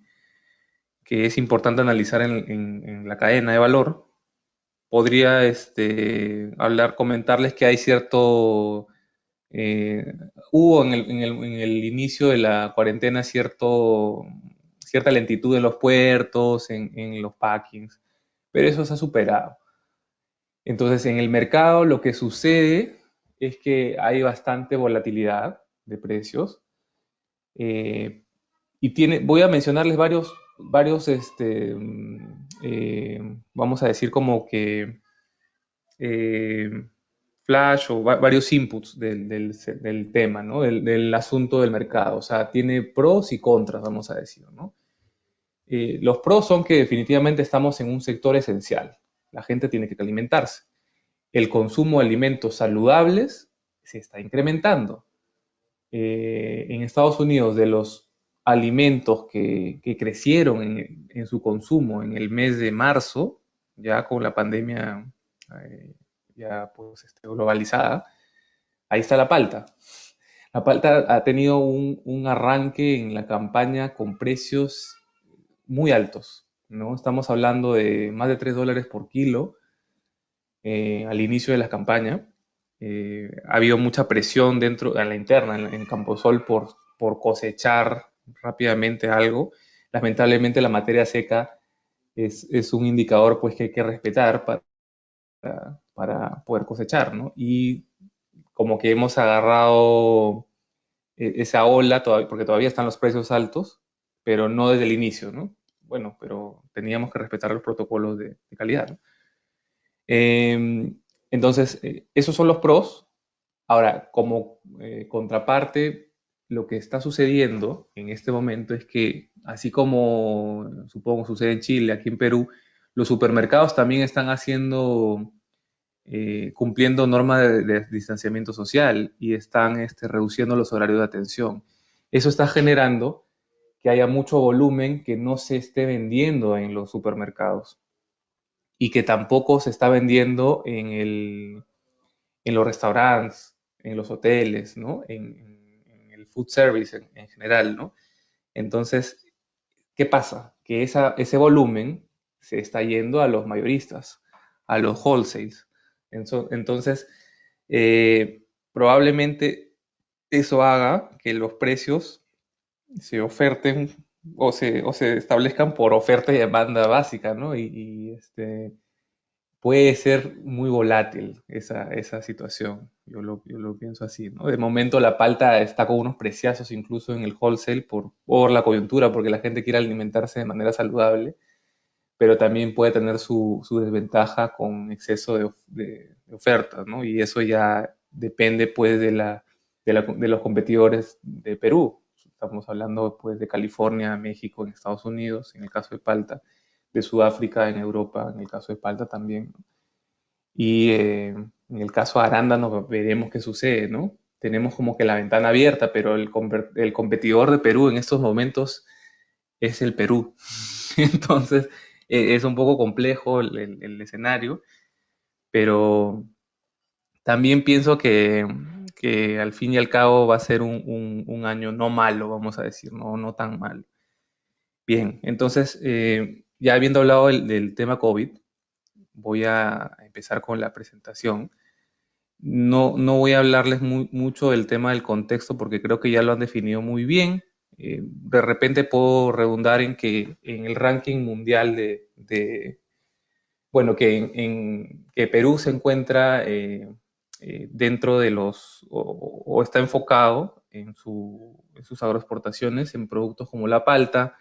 es importante analizar en la cadena de valor. Podría comentarles que hay hubo en el inicio de la cuarentena cierta lentitud en los puertos, en los packings, pero eso se ha superado. Entonces, en el mercado lo que sucede es que hay bastante volatilidad de precios. Voy a mencionarles varios vamos a decir como que eh, flash o varios inputs del tema, ¿no? Del asunto del mercado. O sea, tiene pros y contras, vamos a decir, ¿no? Los pros son que definitivamente estamos en un sector esencial. La gente tiene que alimentarse. El consumo de alimentos saludables se está incrementando. En Estados Unidos, de los alimentos que crecieron en su consumo en el mes de marzo, ya con la pandemia ya pues, globalizada, ahí está la palta. La palta ha tenido un arranque en la campaña con precios muy altos, ¿no? Estamos hablando de más de $3 por kilo al inicio de la campaña. Ha habido mucha presión dentro, en la interna, en Camposol, por cosechar rápidamente algo. Lamentablemente la materia seca es un indicador pues, que hay que respetar para poder cosechar, ¿no? Y como que hemos agarrado esa ola, porque todavía están los precios altos, pero no desde el inicio, ¿no? Bueno, pero teníamos que respetar los protocolos de calidad, ¿no? Entonces, esos son los pros. Ahora, como contraparte, lo que está sucediendo en este momento es que, así como supongo sucede en Chile, aquí en Perú, los supermercados también están haciendo cumpliendo normas de distanciamiento social y están reduciendo los horarios de atención. Eso está generando que haya mucho volumen que no se esté vendiendo en los supermercados y que tampoco se está vendiendo en los restaurantes, en los hoteles, ¿no? En el food service en general, ¿no? Entonces, ¿qué pasa? Que ese volumen se está yendo a los mayoristas, a los wholesales. Entonces, probablemente eso haga que los precios se oferten o se establezcan por oferta y demanda básica, ¿no? Puede ser muy volátil esa situación. Yo lo pienso así, ¿no? De momento la palta está con unos preciazos incluso en el wholesale por la coyuntura, porque la gente quiere alimentarse de manera saludable, pero también puede tener su desventaja con exceso de ofertas, ¿no? Y eso ya depende pues de los competidores de Perú. Estamos hablando pues de California, México, en Estados Unidos, en el caso de palta, de Sudáfrica en Europa, en el caso de palta también, ¿no? Y en el caso de arándanos veremos qué sucede, ¿no? Tenemos como que la ventana abierta, pero el competidor de Perú en estos momentos es el Perú. Entonces, es un poco complejo el escenario, pero también pienso que al fin y al cabo va a ser un año no malo, vamos a decir, no tan malo. Bien, entonces, ya habiendo hablado del tema COVID, voy a empezar con la presentación. No voy a hablarles mucho del tema del contexto porque creo que ya lo han definido muy bien. De repente puedo redundar en que en el ranking mundial bueno, que Perú se encuentra dentro de o está enfocado en sus agroexportaciones en productos como la palta,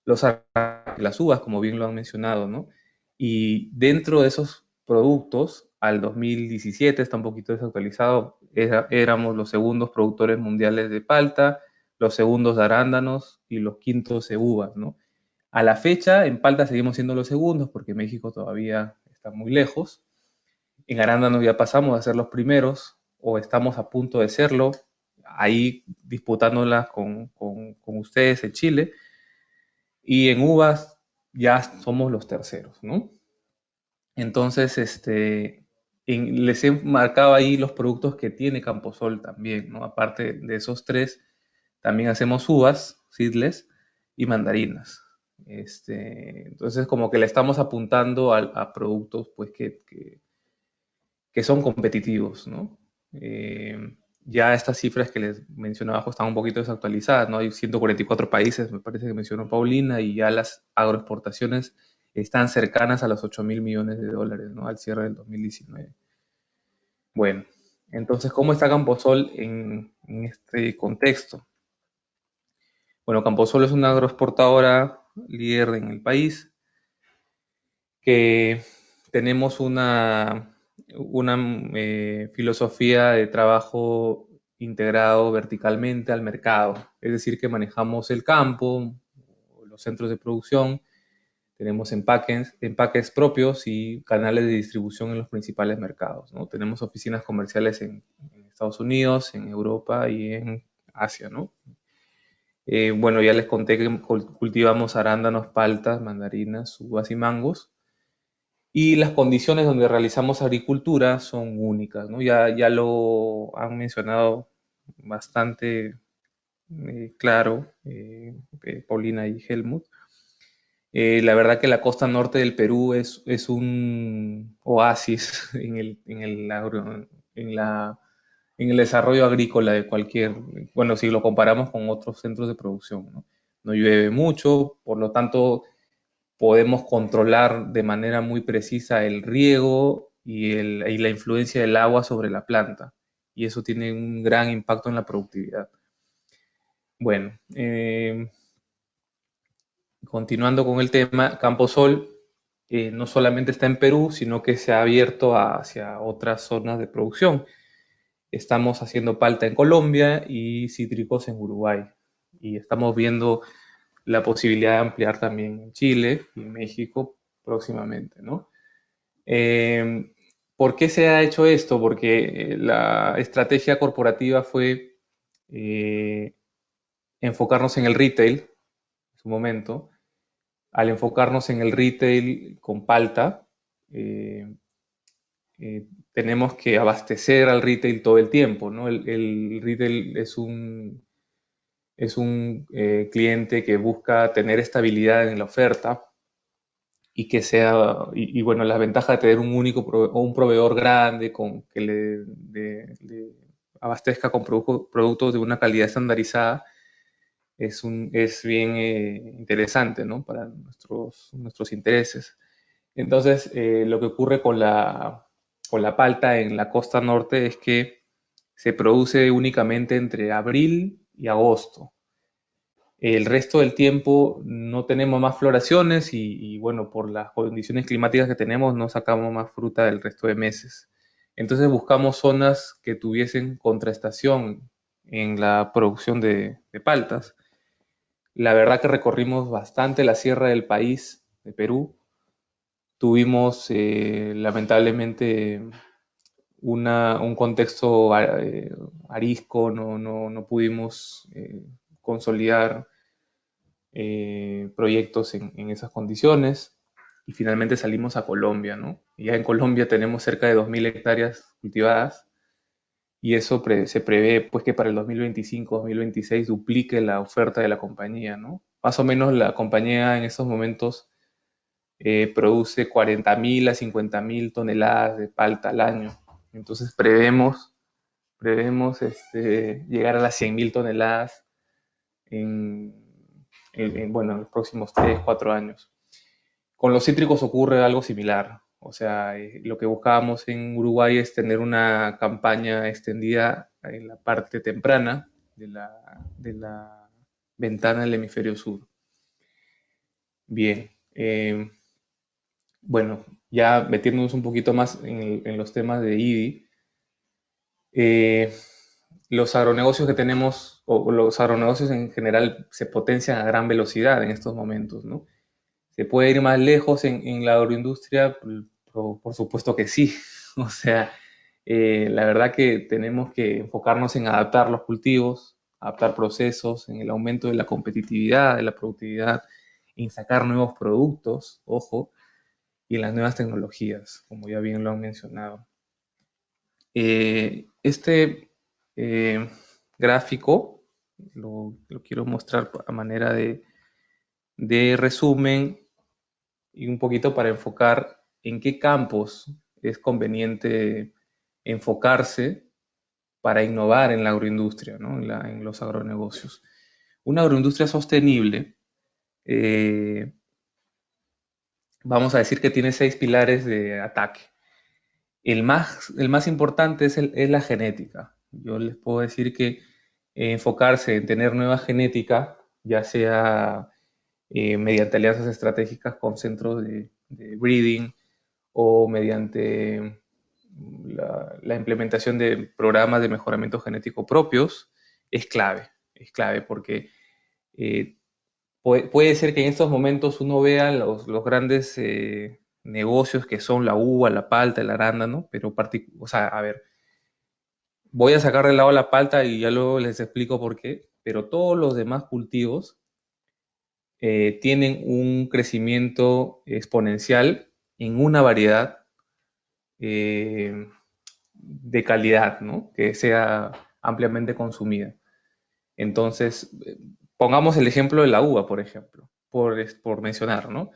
las uvas, como bien lo han mencionado, ¿no? Y dentro de esos productos, al 2017, está un poquito desactualizado, éramos los segundos productores mundiales de palta, los segundos de arándanos y los quintos de uvas, ¿no? A la fecha, en palta seguimos siendo los segundos porque México todavía está muy lejos. En arándanos ya pasamos a ser los primeros o estamos a punto de serlo, ahí disputándolas con ustedes en Chile. Y en uvas ya somos los terceros, ¿no? Entonces, les he marcado ahí los productos que tiene Camposol también, ¿no? Aparte de esos tres, también hacemos uvas, seedless y mandarinas. Entonces, como que le estamos apuntando a productos pues, que son competitivos, ¿no? Ya estas cifras que les mencioné abajo están un poquito desactualizadas, ¿no? Hay 144 países, me parece que mencionó Paulina, y ya las agroexportaciones están cercanas a los 8.000 millones de dólares, ¿no? Al cierre del 2019. Bueno, entonces, ¿cómo está Camposol en este contexto? Bueno, Camposol es una agroexportadora líder en el país, que tenemos una filosofía de trabajo integrado verticalmente al mercado, es decir, que manejamos el campo, los centros de producción, tenemos empaques propios y canales de distribución en los principales mercados, ¿no? Tenemos oficinas comerciales en Estados Unidos, en Europa y en Asia, ¿no? Bueno, ya les conté que cultivamos arándanos, paltas, mandarinas, uvas y mangos. Y las condiciones donde realizamos agricultura son únicas, ¿no? Ya lo han mencionado bastante claro Paulina y Helmut. La verdad que la costa norte del Perú es un oasis en el desarrollo agrícola de bueno, si lo comparamos con otros centros de producción, ¿no? No llueve mucho, por lo tanto podemos controlar de manera muy precisa el riego y la influencia del agua sobre la planta. Y eso tiene un gran impacto en la productividad. Bueno, continuando con el tema, Camposol no solamente está en Perú, sino que se ha abierto hacia otras zonas de producción. Estamos haciendo palta en Colombia y cítricos en Uruguay. Y estamos viendo la posibilidad de ampliar también en Chile y en México próximamente, ¿no? ¿Por qué se ha hecho esto? Porque la estrategia corporativa fue eh, enfocarnos en el retail en su momento. Al enfocarnos en el retail con palta, eh, tenemos que abastecer al retail todo el tiempo, ¿no? El retail es un cliente que busca tener estabilidad en la oferta y que sea, y bueno, la ventaja de tener un único o un proveedor grande con que le abastezca con productos de una calidad estandarizada es bien interesante, ¿no? Para nuestros intereses. Entonces, lo que ocurre con la palta en la costa norte es que se produce únicamente entre abril y agosto. El resto del tiempo no tenemos más floraciones y, bueno, por las condiciones climáticas que tenemos no sacamos más fruta del resto de meses. Entonces buscamos zonas que tuviesen contraestación en la producción de paltas. La verdad que recorrimos bastante la sierra del país, de Perú. Tuvimos lamentablemente un contexto arisco, no pudimos consolidar proyectos en esas condiciones y finalmente salimos a Colombia, ¿no? Y ya en Colombia tenemos cerca de 2.000 hectáreas cultivadas y eso se prevé pues que para el 2025-2026 duplique la oferta de la compañía, ¿no? Más o menos la compañía en estos momentos produce 40.000 a 50.000 toneladas de palta al año. Entonces prevemos llegar a las 100.000 toneladas en, bueno, en los próximos 3, 4 años. Con los cítricos ocurre algo similar. O sea, lo que buscábamos en Uruguay es tener una campaña extendida en la parte temprana de la ventana del hemisferio sur. Bien. Bueno, ya metiéndonos un poquito más en los temas de IDI, los agronegocios que tenemos, o los agronegocios en general, se potencian a gran velocidad en estos momentos, ¿no? ¿Se puede ir más lejos en la agroindustria? Por supuesto que sí. O sea, la verdad que tenemos que enfocarnos en adaptar los cultivos, adaptar procesos, en el aumento de la competitividad, de la productividad, en sacar nuevos productos, ojo, y en las nuevas tecnologías, como ya bien lo han mencionado. Este gráfico lo quiero mostrar a manera de resumen y un poquito para enfocar en qué campos es conveniente enfocarse para innovar en la agroindustria, ¿no? En los agronegocios. Una agroindustria sostenible, vamos a decir que tiene 6 pilares de ataque. El más importante es la genética. Yo les puedo decir que enfocarse en tener nueva genética, ya sea mediante alianzas estratégicas con centros de breeding o mediante la implementación de programas de mejoramiento genético propios, es clave porque puede ser que en estos momentos uno vea los grandes negocios que son la uva, la palta, el arándano, pero, o sea, a ver, voy a sacar de lado la palta y ya luego les explico por qué, pero todos los demás cultivos tienen un crecimiento exponencial en una variedad de calidad, ¿no? Que sea ampliamente consumida. Entonces, pongamos el ejemplo de la uva, por ejemplo, por mencionar, ¿no?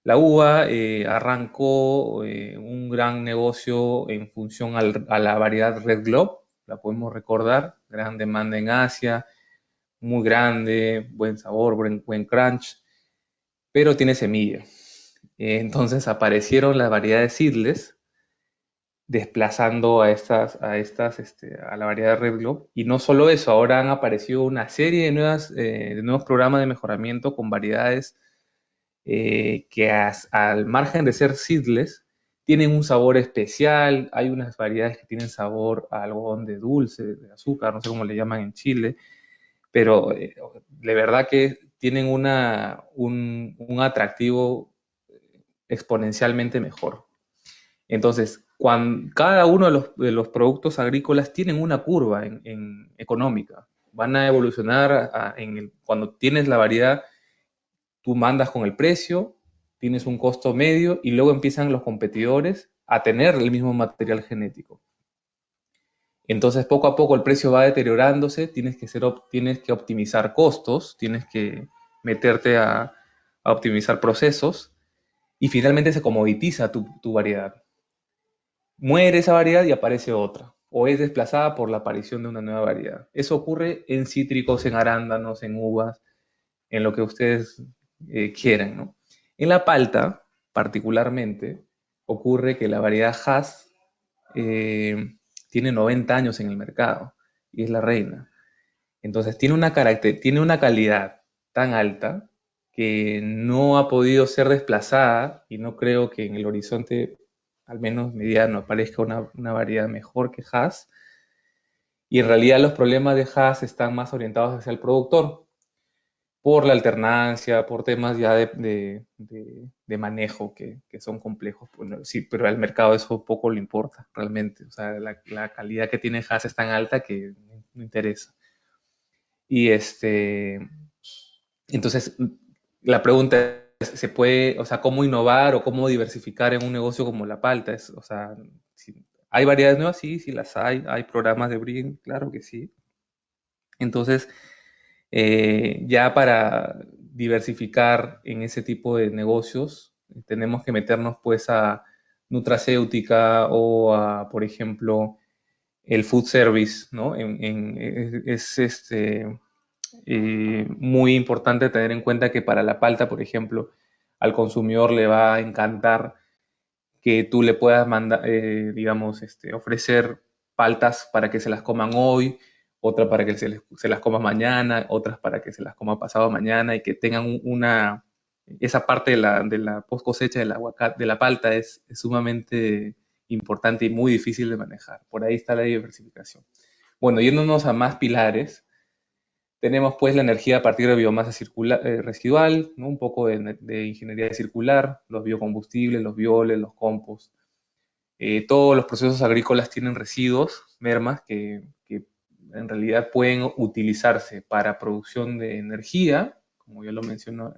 La uva arrancó un gran negocio en función a la variedad Red Globe, la podemos recordar, gran demanda en Asia, muy grande, buen sabor, buen crunch, pero tiene semilla. Entonces aparecieron las variedades seedless, desplazando a la variedad Red Globe. Y no solo eso, ahora han aparecido una serie de nuevos programas de mejoramiento con variedades que al margen de ser seedless, tienen un sabor especial. Hay unas variedades que tienen sabor a algodón de dulce, de azúcar, no sé cómo le llaman en Chile, pero de verdad que tienen un atractivo exponencialmente mejor. Entonces, cada uno de los productos agrícolas tienen una curva económica. Van a evolucionar cuando tienes la variedad, tú mandas con el precio, tienes un costo medio y luego empiezan los competidores a tener el mismo material genético. Entonces, poco a poco el precio va deteriorándose, tienes que optimizar costos, tienes que meterte a optimizar procesos y finalmente se comoditiza tu variedad. Muere esa variedad y aparece otra, o es desplazada por la aparición de una nueva variedad. Eso ocurre en cítricos, en arándanos, en uvas, en lo que ustedes quieran, ¿no? En la palta, particularmente, ocurre que la variedad Hass tiene 90 años en el mercado y es la reina. Entonces tiene una calidad tan alta que no ha podido ser desplazada y no creo que en el horizonte, al menos mediano, aparezca una variedad mejor que Hass. Y en realidad los problemas de Hass están más orientados hacia el productor por la alternancia, por temas ya de manejo que son complejos. Bueno, sí, pero al mercado eso poco le importa realmente. O sea, la calidad que tiene Hass es tan alta que no interesa. Y entonces, la pregunta es, ¿se puede, o sea, cómo innovar o cómo diversificar en un negocio como la palta? O sea, ¿hay variedades nuevas? Sí, sí las hay. Hay programas de breeding, claro que sí. Entonces, ya para diversificar en ese tipo de negocios, tenemos que meternos pues a nutracéutica o a, por ejemplo, el food service, ¿no? Muy importante tener en cuenta que para la palta, por ejemplo, al consumidor le va a encantar que tú le puedas mandar, digamos, ofrecer paltas para que se las coman hoy, otra para que se las coma mañana, otras para que se las coma pasado mañana y que tengan esa parte de la post cosecha del aguacate, de la palta es sumamente importante y muy difícil de manejar. Por ahí está la diversificación. Bueno, yéndonos a más pilares, tenemos pues la energía a partir de biomasa residual, ¿no? Un poco de ingeniería circular, los biocombustibles, los bioles, los compost. Todos los procesos agrícolas tienen residuos, mermas, que en realidad pueden utilizarse para producción de energía, como ya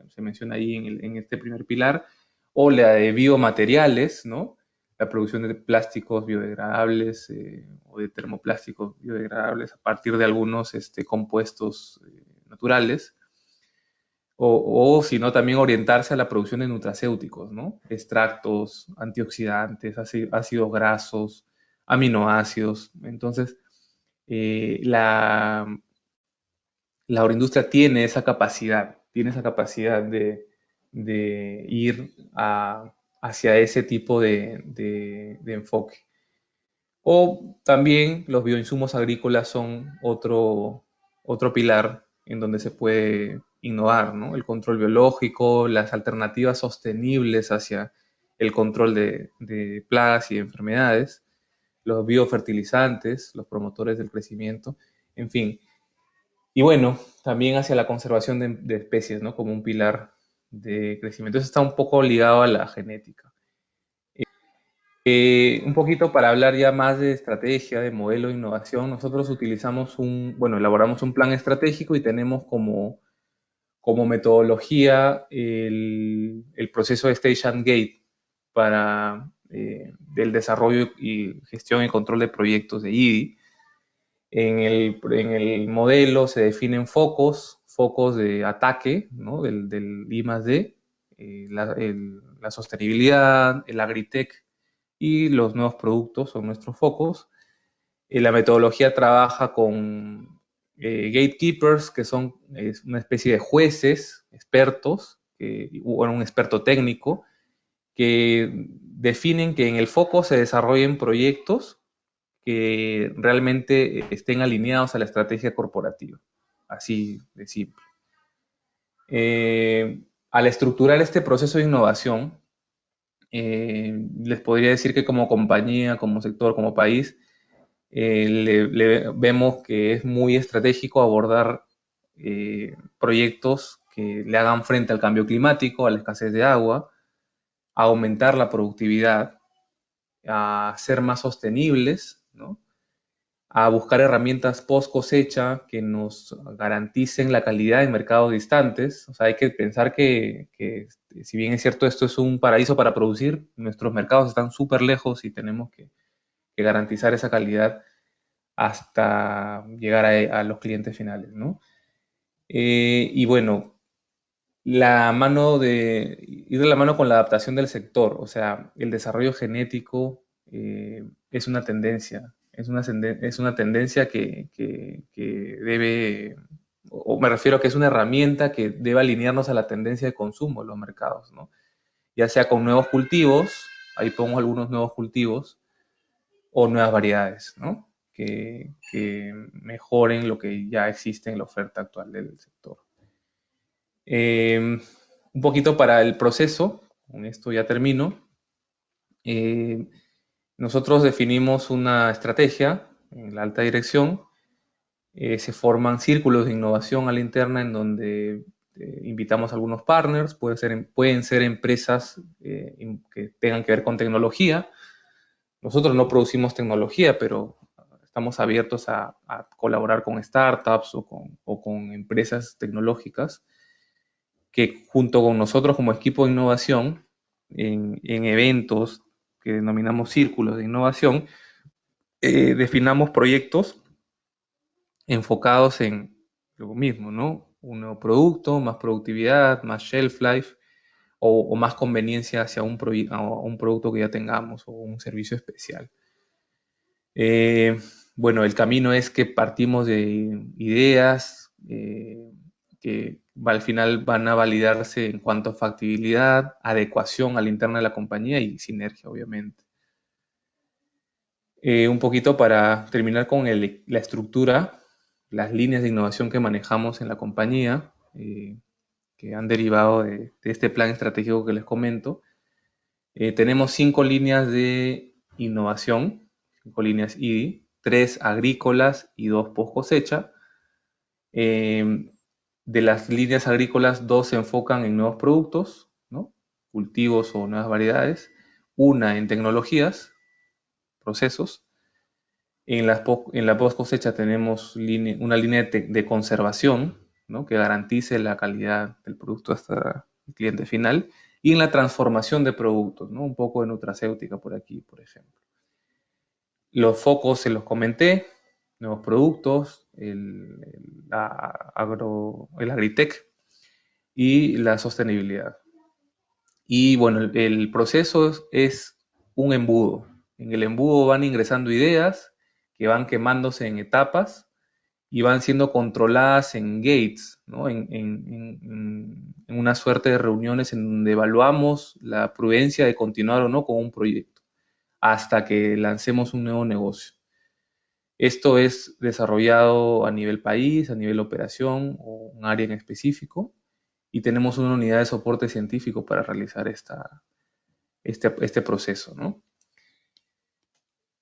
se menciona ahí en este primer pilar, o la de biomateriales, ¿no? La producción de plásticos biodegradables o de termoplásticos biodegradables a partir de algunos compuestos naturales, o si no, también orientarse a la producción de nutracéuticos, ¿no? Extractos, antioxidantes, ácidos grasos, aminoácidos. Entonces, la agroindustria tiene esa capacidad de ir hacia ese tipo de enfoque. O también los bioinsumos agrícolas son otro pilar en donde se puede innovar, ¿no? El control biológico, las alternativas sostenibles hacia el control de plagas y de enfermedades, los biofertilizantes, los promotores del crecimiento, en fin. Y bueno, también hacia la conservación de especies, ¿no? Como un pilar de crecimiento. Eso está un poco ligado a la genética. Un poquito para hablar ya más de estrategia, de modelo de innovación, nosotros elaboramos un plan estratégico y tenemos como metodología el proceso de Stage and Gate del desarrollo y gestión y control de proyectos de IDI. En el modelo se definen focos de ataque, ¿no? del I+D, la sostenibilidad, el agritech y los nuevos productos son nuestros focos. La metodología trabaja con gatekeepers, que son una especie de jueces, expertos, o un experto técnico, que definen que en el foco se desarrollen proyectos que realmente estén alineados a la estrategia corporativa. Así de simple. Al estructurar este proceso de innovación, les podría decir que como compañía, como sector, como país, vemos que es muy estratégico abordar proyectos que le hagan frente al cambio climático, a la escasez de agua, a aumentar la productividad, a ser más sostenibles, ¿no? A buscar herramientas post cosecha que nos garanticen la calidad en mercados distantes. O sea, hay que pensar que si bien es cierto esto es un paraíso para producir, nuestros mercados están súper lejos y tenemos que garantizar esa calidad hasta llegar a los clientes finales, ¿no? Y bueno, ir de la mano con la adaptación del sector, o sea, el desarrollo genético es una tendencia, es una tendencia que debe, o me refiero a que es una herramienta que debe alinearnos a la tendencia de consumo de los mercados, ¿no? Ya sea con nuevos cultivos, ahí pongo algunos nuevos cultivos, o nuevas variedades, ¿no? Que mejoren lo que ya existe en la oferta actual del sector. Un poquito para el proceso, con esto ya termino. Eh, Nosotros definimos una estrategia en la alta dirección. Se forman círculos de innovación a la interna en donde invitamos a algunos partners, pueden ser empresas que tengan que ver con tecnología. Nosotros no producimos tecnología, pero estamos abiertos a colaborar con startups o con empresas tecnológicas que junto con nosotros como equipo de innovación, en eventos que denominamos círculos de innovación, definamos proyectos enfocados en lo mismo, ¿no? Un nuevo producto, más productividad, más shelf life o más conveniencia hacia a un producto que ya tengamos o un servicio especial. Bueno, el camino es que partimos de ideas que al final van a validarse en cuanto a factibilidad, adecuación a la interna de la compañía y sinergia, obviamente. Un poquito para terminar con la estructura, las líneas de innovación que manejamos en la compañía, que han derivado de este plan estratégico que les comento. Tenemos 5 líneas de innovación, 5 líneas IDI, 3 agrícolas y 2 post cosecha. De las líneas agrícolas, 2 se enfocan en nuevos productos, ¿no? Cultivos o nuevas variedades, una en tecnologías, procesos. En la post cosecha tenemos una línea de conservación, ¿no? Que garantice la calidad del producto hasta el cliente final. Y en la transformación de productos, ¿no? Un poco de nutracéutica por aquí, por ejemplo. Los focos se los comenté, nuevos productos, el agritech y la sostenibilidad. Y bueno, el proceso es un embudo. En el embudo van ingresando ideas que van quemándose en etapas y van siendo controladas en gates, ¿no? En una suerte de reuniones en donde evaluamos la prudencia de continuar o no con un proyecto hasta que lancemos un nuevo negocio. Esto es desarrollado a nivel país, a nivel operación o un área en específico y tenemos una unidad de soporte científico para realizar este proceso, ¿no?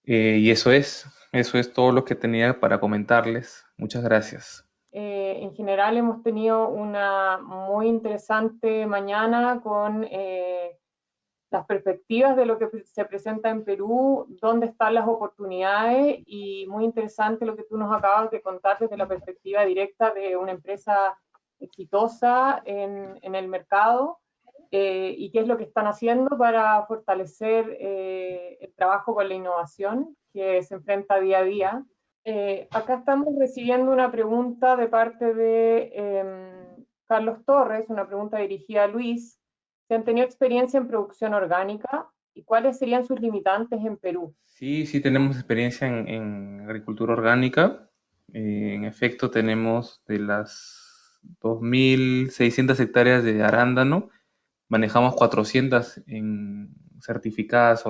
Y eso es todo lo que tenía para comentarles. Muchas gracias. En general hemos tenido una muy interesante mañana con las perspectivas de lo que se presenta en Perú, dónde están las oportunidades y muy interesante lo que tú nos acabas de contar desde la perspectiva directa de una empresa exitosa en el mercado y qué es lo que están haciendo para fortalecer el trabajo con la innovación que se enfrenta día a día. Acá estamos recibiendo una pregunta de parte de Carlos Torres, una pregunta dirigida a Luis. ¿Se han tenido experiencia en producción orgánica y cuáles serían sus limitantes en Perú? Sí, sí tenemos experiencia en agricultura orgánica. En efecto, tenemos de las 2.600 hectáreas de arándano, manejamos 400 en certificadas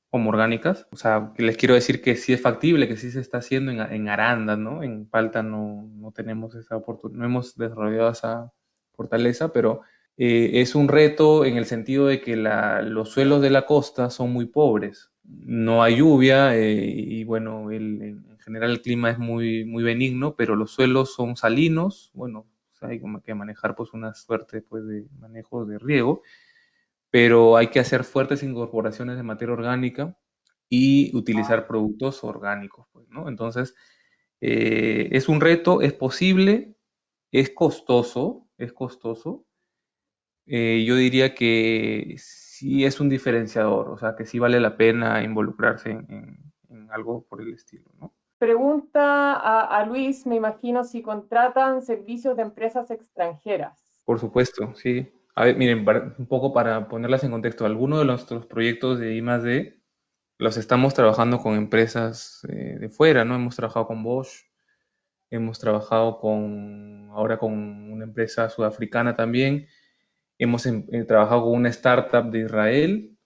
como orgánicas. O sea, que les quiero decir que sí es factible, que sí se está haciendo en arándano, en palta no tenemos esa oportunidad, no hemos desarrollado esa fortaleza, pero es un reto en el sentido de que los suelos de la costa son muy pobres. No hay lluvia y bueno, en general el clima es muy benigno, pero los suelos son salinos. Bueno, hay que manejar pues una suerte pues, de manejo de riego, pero hay que hacer fuertes incorporaciones de materia orgánica y utilizar productos orgánicos, pues, ¿no? Entonces, es un reto, es posible, es costoso, es costoso. Yo diría que sí es un diferenciador, o sea, que sí vale la pena involucrarse en algo por el estilo, ¿no? Pregunta a Luis, me imagino, si contratan servicios de empresas extranjeras. Por supuesto, sí. A ver, miren, un poco para ponerlas en contexto, algunos de nuestros proyectos de I+D los estamos trabajando con empresas de fuera, ¿no? Hemos trabajado con Bosch, hemos trabajado ahora con una empresa sudafricana también, hemos trabajado con una startup de Israel,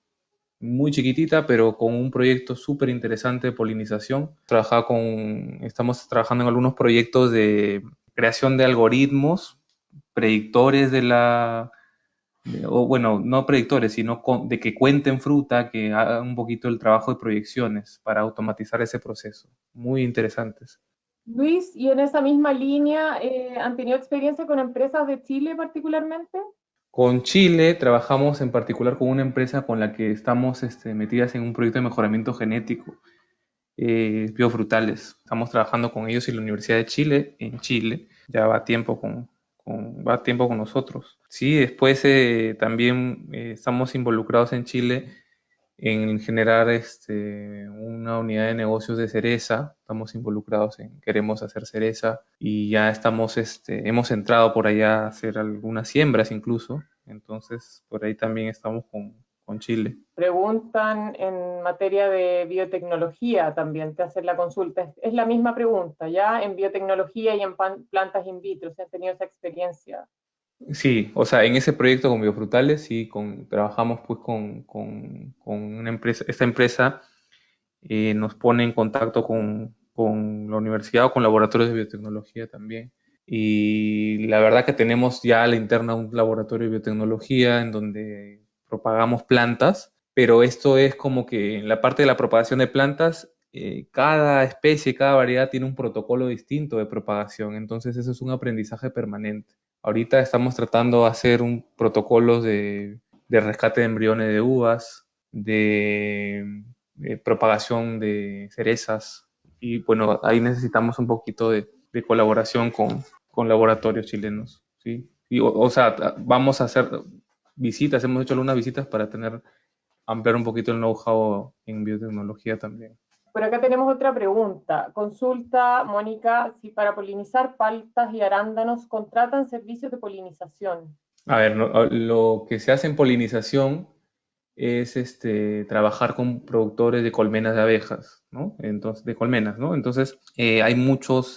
muy chiquitita, pero con un proyecto súper interesante de polinización. Estamos trabajando en algunos proyectos de creación de algoritmos predictores o bueno, no predictores, sino de que cuenten fruta, que hagan un poquito el trabajo de proyecciones para automatizar ese proceso. Muy interesantes. Luis, y en esa misma línea, ¿han tenido experiencia con empresas de Chile particularmente? Con Chile trabajamos en particular con una empresa con la que estamos metidas en un proyecto de mejoramiento genético, biofrutales. Estamos trabajando con ellos y la Universidad de Chile, en Chile. Ya va tiempo va tiempo con nosotros. Sí, después también estamos involucrados en Chile en generar una unidad de negocios de cereza. Estamos involucrados queremos hacer cereza y ya hemos entrado por allá a hacer algunas siembras incluso. Entonces, por ahí también estamos con Chile. Preguntan en materia de biotecnología también, te hacen la consulta. Es la misma pregunta, ¿ya? En biotecnología y en plantas in vitro, ¿se han tenido esa experiencia? Sí, o sea, en ese proyecto con biofrutales, sí, trabajamos pues con una empresa. Esta empresa nos pone en contacto con la universidad o con laboratorios de biotecnología también. Y la verdad que tenemos ya a la interna un laboratorio de biotecnología en donde propagamos plantas, pero esto es como que en la parte de la propagación de plantas, cada especie, cada variedad tiene un protocolo distinto de propagación, entonces eso es un aprendizaje permanente. Ahorita estamos tratando de hacer un protocolo de rescate de embriones de uvas, de propagación de cerezas, y bueno, ahí necesitamos un poquito de colaboración con laboratorios chilenos, ¿sí? Y, o sea, vamos a hacer visitas, hemos hecho algunas visitas para ampliar un poquito el know-how en biotecnología también. Por acá tenemos otra pregunta. Consulta, Mónica, si para polinizar paltas y arándanos contratan servicios de polinización. A ver, lo que se hace en polinización es trabajar con productores de colmenas de abejas, ¿no? Entonces, de colmenas, ¿no? Entonces, hay muchas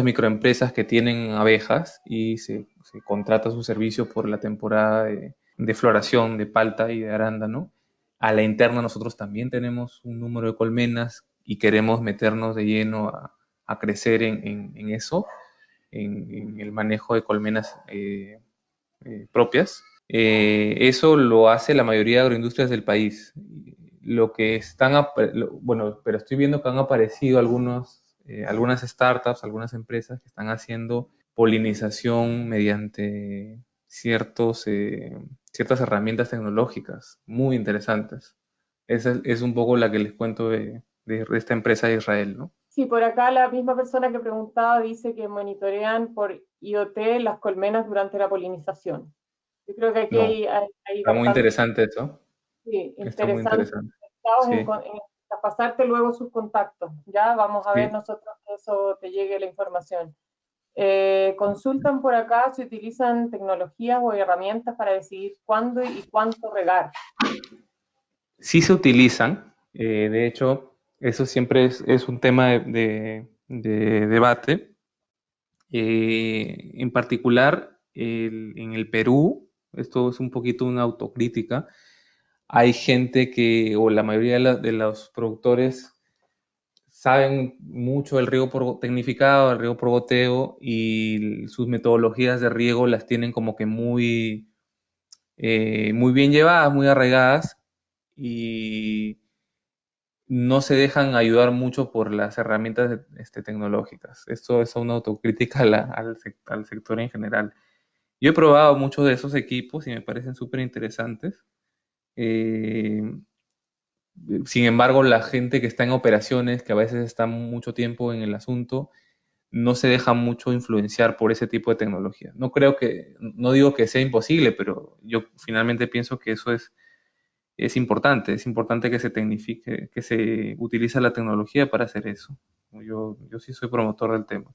microempresas que tienen abejas y se contrata su servicio por la temporada de floración de palta y de arándano. A la interna nosotros también tenemos un número de colmenas y queremos meternos de lleno a crecer en eso, en el manejo de colmenas propias. Eso lo hace la mayoría de agroindustrias del país. Lo que bueno, pero estoy viendo que han aparecido algunas startups, algunas empresas que están haciendo polinización mediante ciertas herramientas tecnológicas muy interesantes. Esa es un poco la que les cuento de esta empresa de Israel, ¿no? Sí, por acá la misma persona que preguntaba dice que monitorean por IoT las colmenas durante la polinización. Yo creo que aquí No, hay está muy bastante, interesante eso. sí, Está muy interesante. interesante. Estamos Sí, a pasarte luego sus contactos. Ya vamos a ver sí. nosotros que eso te llegue la información. Consultan por acá si utilizan tecnologías o herramientas para decidir cuándo y cuánto regar. Sí se utilizan, de hecho, eso siempre es un tema de debate. En particular, en el Perú, esto es un poquito una autocrítica, hay gente o la mayoría de los productores saben mucho del riego por tecnificado, del riego por goteo, y sus metodologías de riego las tienen como que muy bien llevadas, muy arraigadas, y no se dejan ayudar mucho por las herramientas tecnológicas. Esto es una autocrítica al sector en general. Yo he probado muchos de esos equipos y me parecen súper interesantes. Eh, Sin embargo, la gente que está en operaciones, que a veces está mucho tiempo en el asunto, no se deja mucho influenciar por ese tipo de tecnología. No digo que sea imposible, pero yo finalmente pienso que eso es importante que se tecnifique, que se utilice la tecnología para hacer eso. Yo sí soy promotor del tema.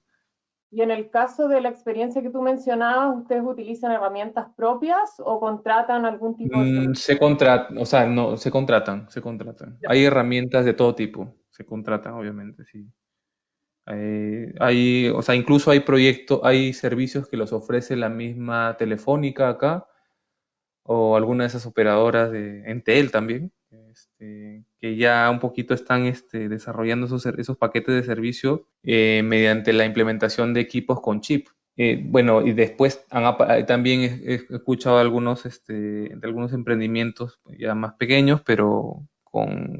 Y en el caso de la experiencia que tú mencionabas, ¿ustedes utilizan herramientas propias o contratan algún tipo de Se solución? contratan, o sea, no, se contratan. Hay herramientas de todo tipo, se contratan, obviamente, sí. O sea, incluso hay proyectos, hay servicios que los ofrece la misma Telefónica acá, o alguna de esas operadoras de Entel también, que ya un poquito están desarrollando esos paquetes de servicio mediante la implementación de equipos con chip. Bueno, y después también he escuchado de algunos emprendimientos ya más pequeños, pero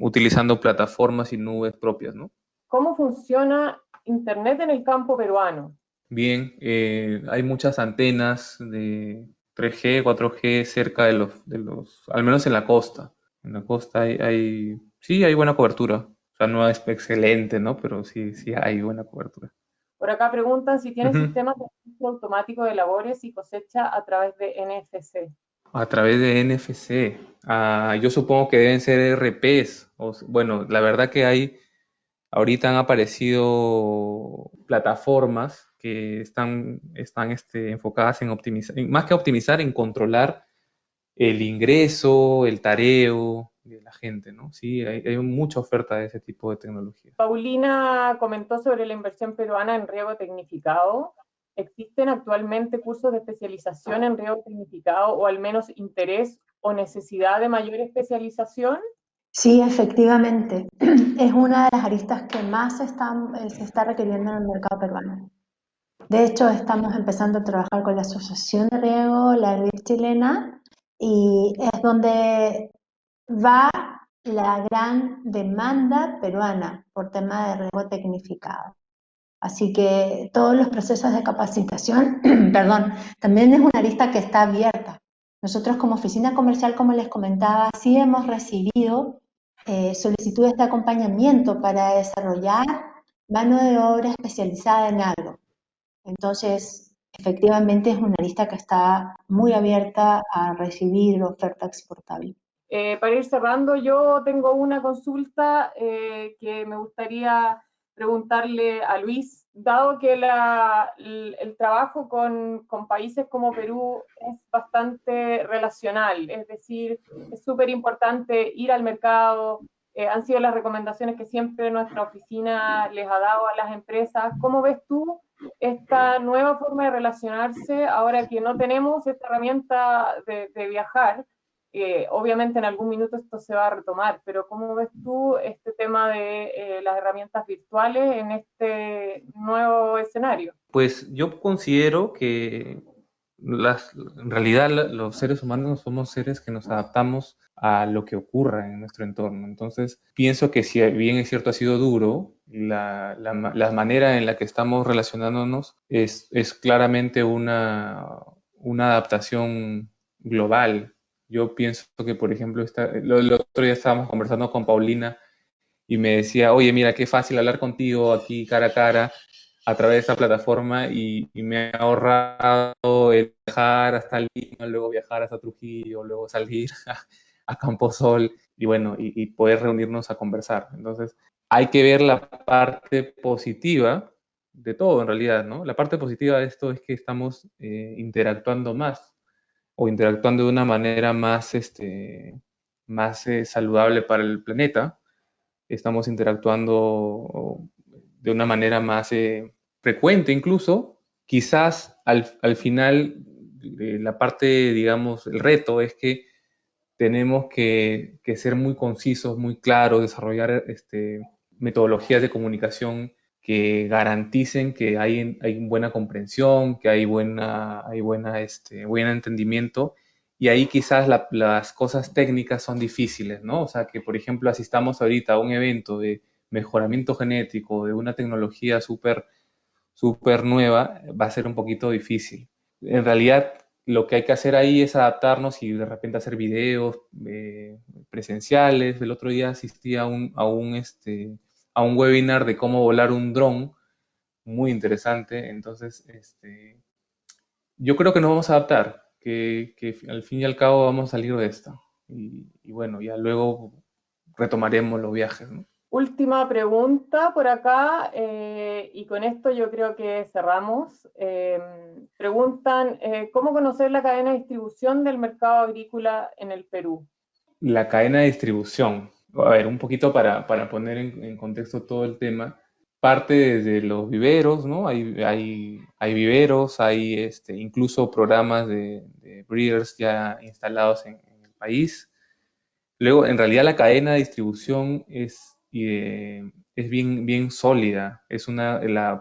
utilizando plataformas y nubes propias, ¿no? ¿Cómo funciona Internet en el campo peruano? Bien, hay muchas antenas de 3G, 4G cerca al menos en la costa. En la costa sí hay buena cobertura. O sea, no es excelente, ¿no? Pero sí hay buena cobertura. Por acá preguntan si tienen Ujú. sistemas de registro automático de labores y cosecha a través de NFC. A través de NFC. Yo supongo que deben ser RPs. Bueno, la verdad que ahorita han aparecido plataformas que están enfocadas en optimizar, más que optimizar, en controlar el ingreso, el tareo de la gente, ¿no? Sí, hay mucha oferta de ese tipo de tecnología. Paulina comentó sobre la inversión peruana en riego tecnificado. ¿Existen actualmente cursos de especialización en riego tecnificado o al menos interés o necesidad de mayor especialización? Sí, efectivamente, es una de las aristas que más se está requiriendo en el mercado peruano. De hecho, estamos empezando a trabajar con la Asociación de Riego, la RIR chilena, y es donde va la gran demanda peruana por tema de riego tecnificado. Así que todos los procesos de capacitación, perdón, también es una arista que está abierta. Nosotros como oficina comercial, como les comentaba, sí hemos recibido solicitudes de acompañamiento para desarrollar mano de obra especializada en agro. Entonces, efectivamente es una lista que está muy abierta a recibir oferta exportable. Para ir cerrando, yo tengo una consulta que me gustaría preguntarle a Luis, dado que el trabajo con países como Perú es bastante relacional, es decir, es súper importante ir al mercado, han sido las recomendaciones que siempre nuestra oficina les ha dado a las empresas. ¿Cómo ves tú esta nueva forma de relacionarse ahora que no tenemos esta herramienta de viajar? Obviamente en algún minuto esto se va a retomar, pero ¿cómo ves tú este tema de las herramientas virtuales en este nuevo escenario? Pues yo considero que en realidad los seres humanos somos seres que nos adaptamos a lo que ocurra en nuestro entorno. Entonces, pienso que si bien es cierto ha sido duro, la manera en la que estamos relacionándonos es claramente una adaptación global. Yo pienso que, por ejemplo, el otro día estábamos conversando con Paulina y me decía, oye, mira, qué fácil hablar contigo aquí cara a cara a través de esta plataforma y me ha ahorrado el viajar hasta Lima, luego viajar hasta Trujillo, luego salir a Camposol y bueno, y poder reunirnos a conversar. Entonces, hay que ver la parte positiva de todo en realidad, ¿no? La parte positiva de esto es que estamos interactuando más o interactuando de una manera más saludable para el planeta. Estamos interactuando de una manera más frecuente incluso. Quizás al final la parte, digamos, el reto es que tenemos que ser muy concisos, muy claros, desarrollar metodologías de comunicación que garanticen que hay buena comprensión, que buen entendimiento, y ahí quizás las cosas técnicas son difíciles, ¿no? O sea, que por ejemplo asistamos ahorita a un evento de mejoramiento genético de una tecnología súper nueva, va a ser un poquito difícil. En realidad, lo que hay que hacer ahí es adaptarnos y de repente hacer videos presenciales. El otro día asistí a un webinar de cómo volar un dron, muy interesante. Entonces, yo creo que nos vamos a adaptar, que al fin y al cabo vamos a salir de esta. Y bueno, ya luego retomaremos los viajes, ¿no? Última pregunta por acá, y con esto yo creo que cerramos. Preguntan, ¿cómo conocer la cadena de distribución del mercado agrícola en el Perú? La cadena de distribución. A ver, un poquito para poner en contexto todo el tema. Parte desde los viveros, ¿no? Hay viveros, hay incluso programas de breeders ya instalados en el país. Luego, en realidad, la cadena de distribución es bien, bien sólida.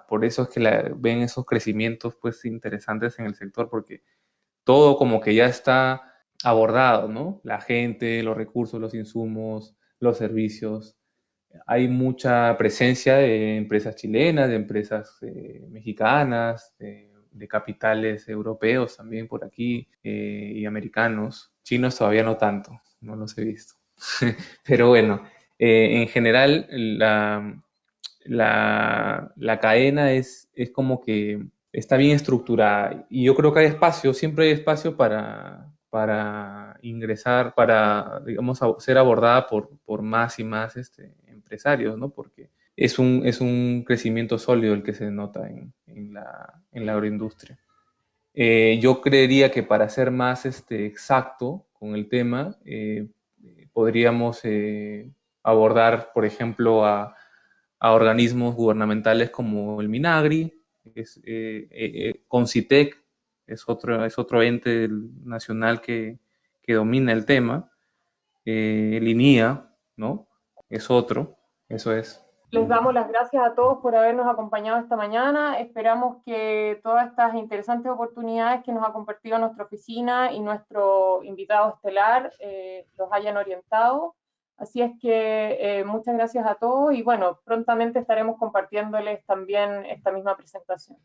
Por eso es que ven esos crecimientos pues, interesantes en el sector, porque todo como que ya está abordado, ¿no? La gente, los recursos, los insumos, los servicios. Hay mucha presencia de empresas chilenas, de empresas mexicanas, de capitales europeos también por aquí y americanos. Chinos todavía no tanto, no los he visto. Pero bueno, en general la cadena es como que está bien estructurada y yo creo que hay espacio, siempre hay espacio para ingresar, para, digamos, ser abordada por más y más empresarios, ¿no? Porque es un crecimiento sólido el que se nota en la agroindustria. Yo creería que para ser más exacto con el tema, podríamos abordar, por ejemplo, a organismos gubernamentales como el MINAGRI, CONCITEC es otro ente nacional que domina el tema, el INIA, ¿no? Es otro, eso es. Les damos las gracias a todos por habernos acompañado esta mañana. Esperamos que todas estas interesantes oportunidades que nos ha compartido nuestra oficina y nuestro invitado estelar los hayan orientado. Así es que muchas gracias a todos y bueno, prontamente estaremos compartiéndoles también esta misma presentación.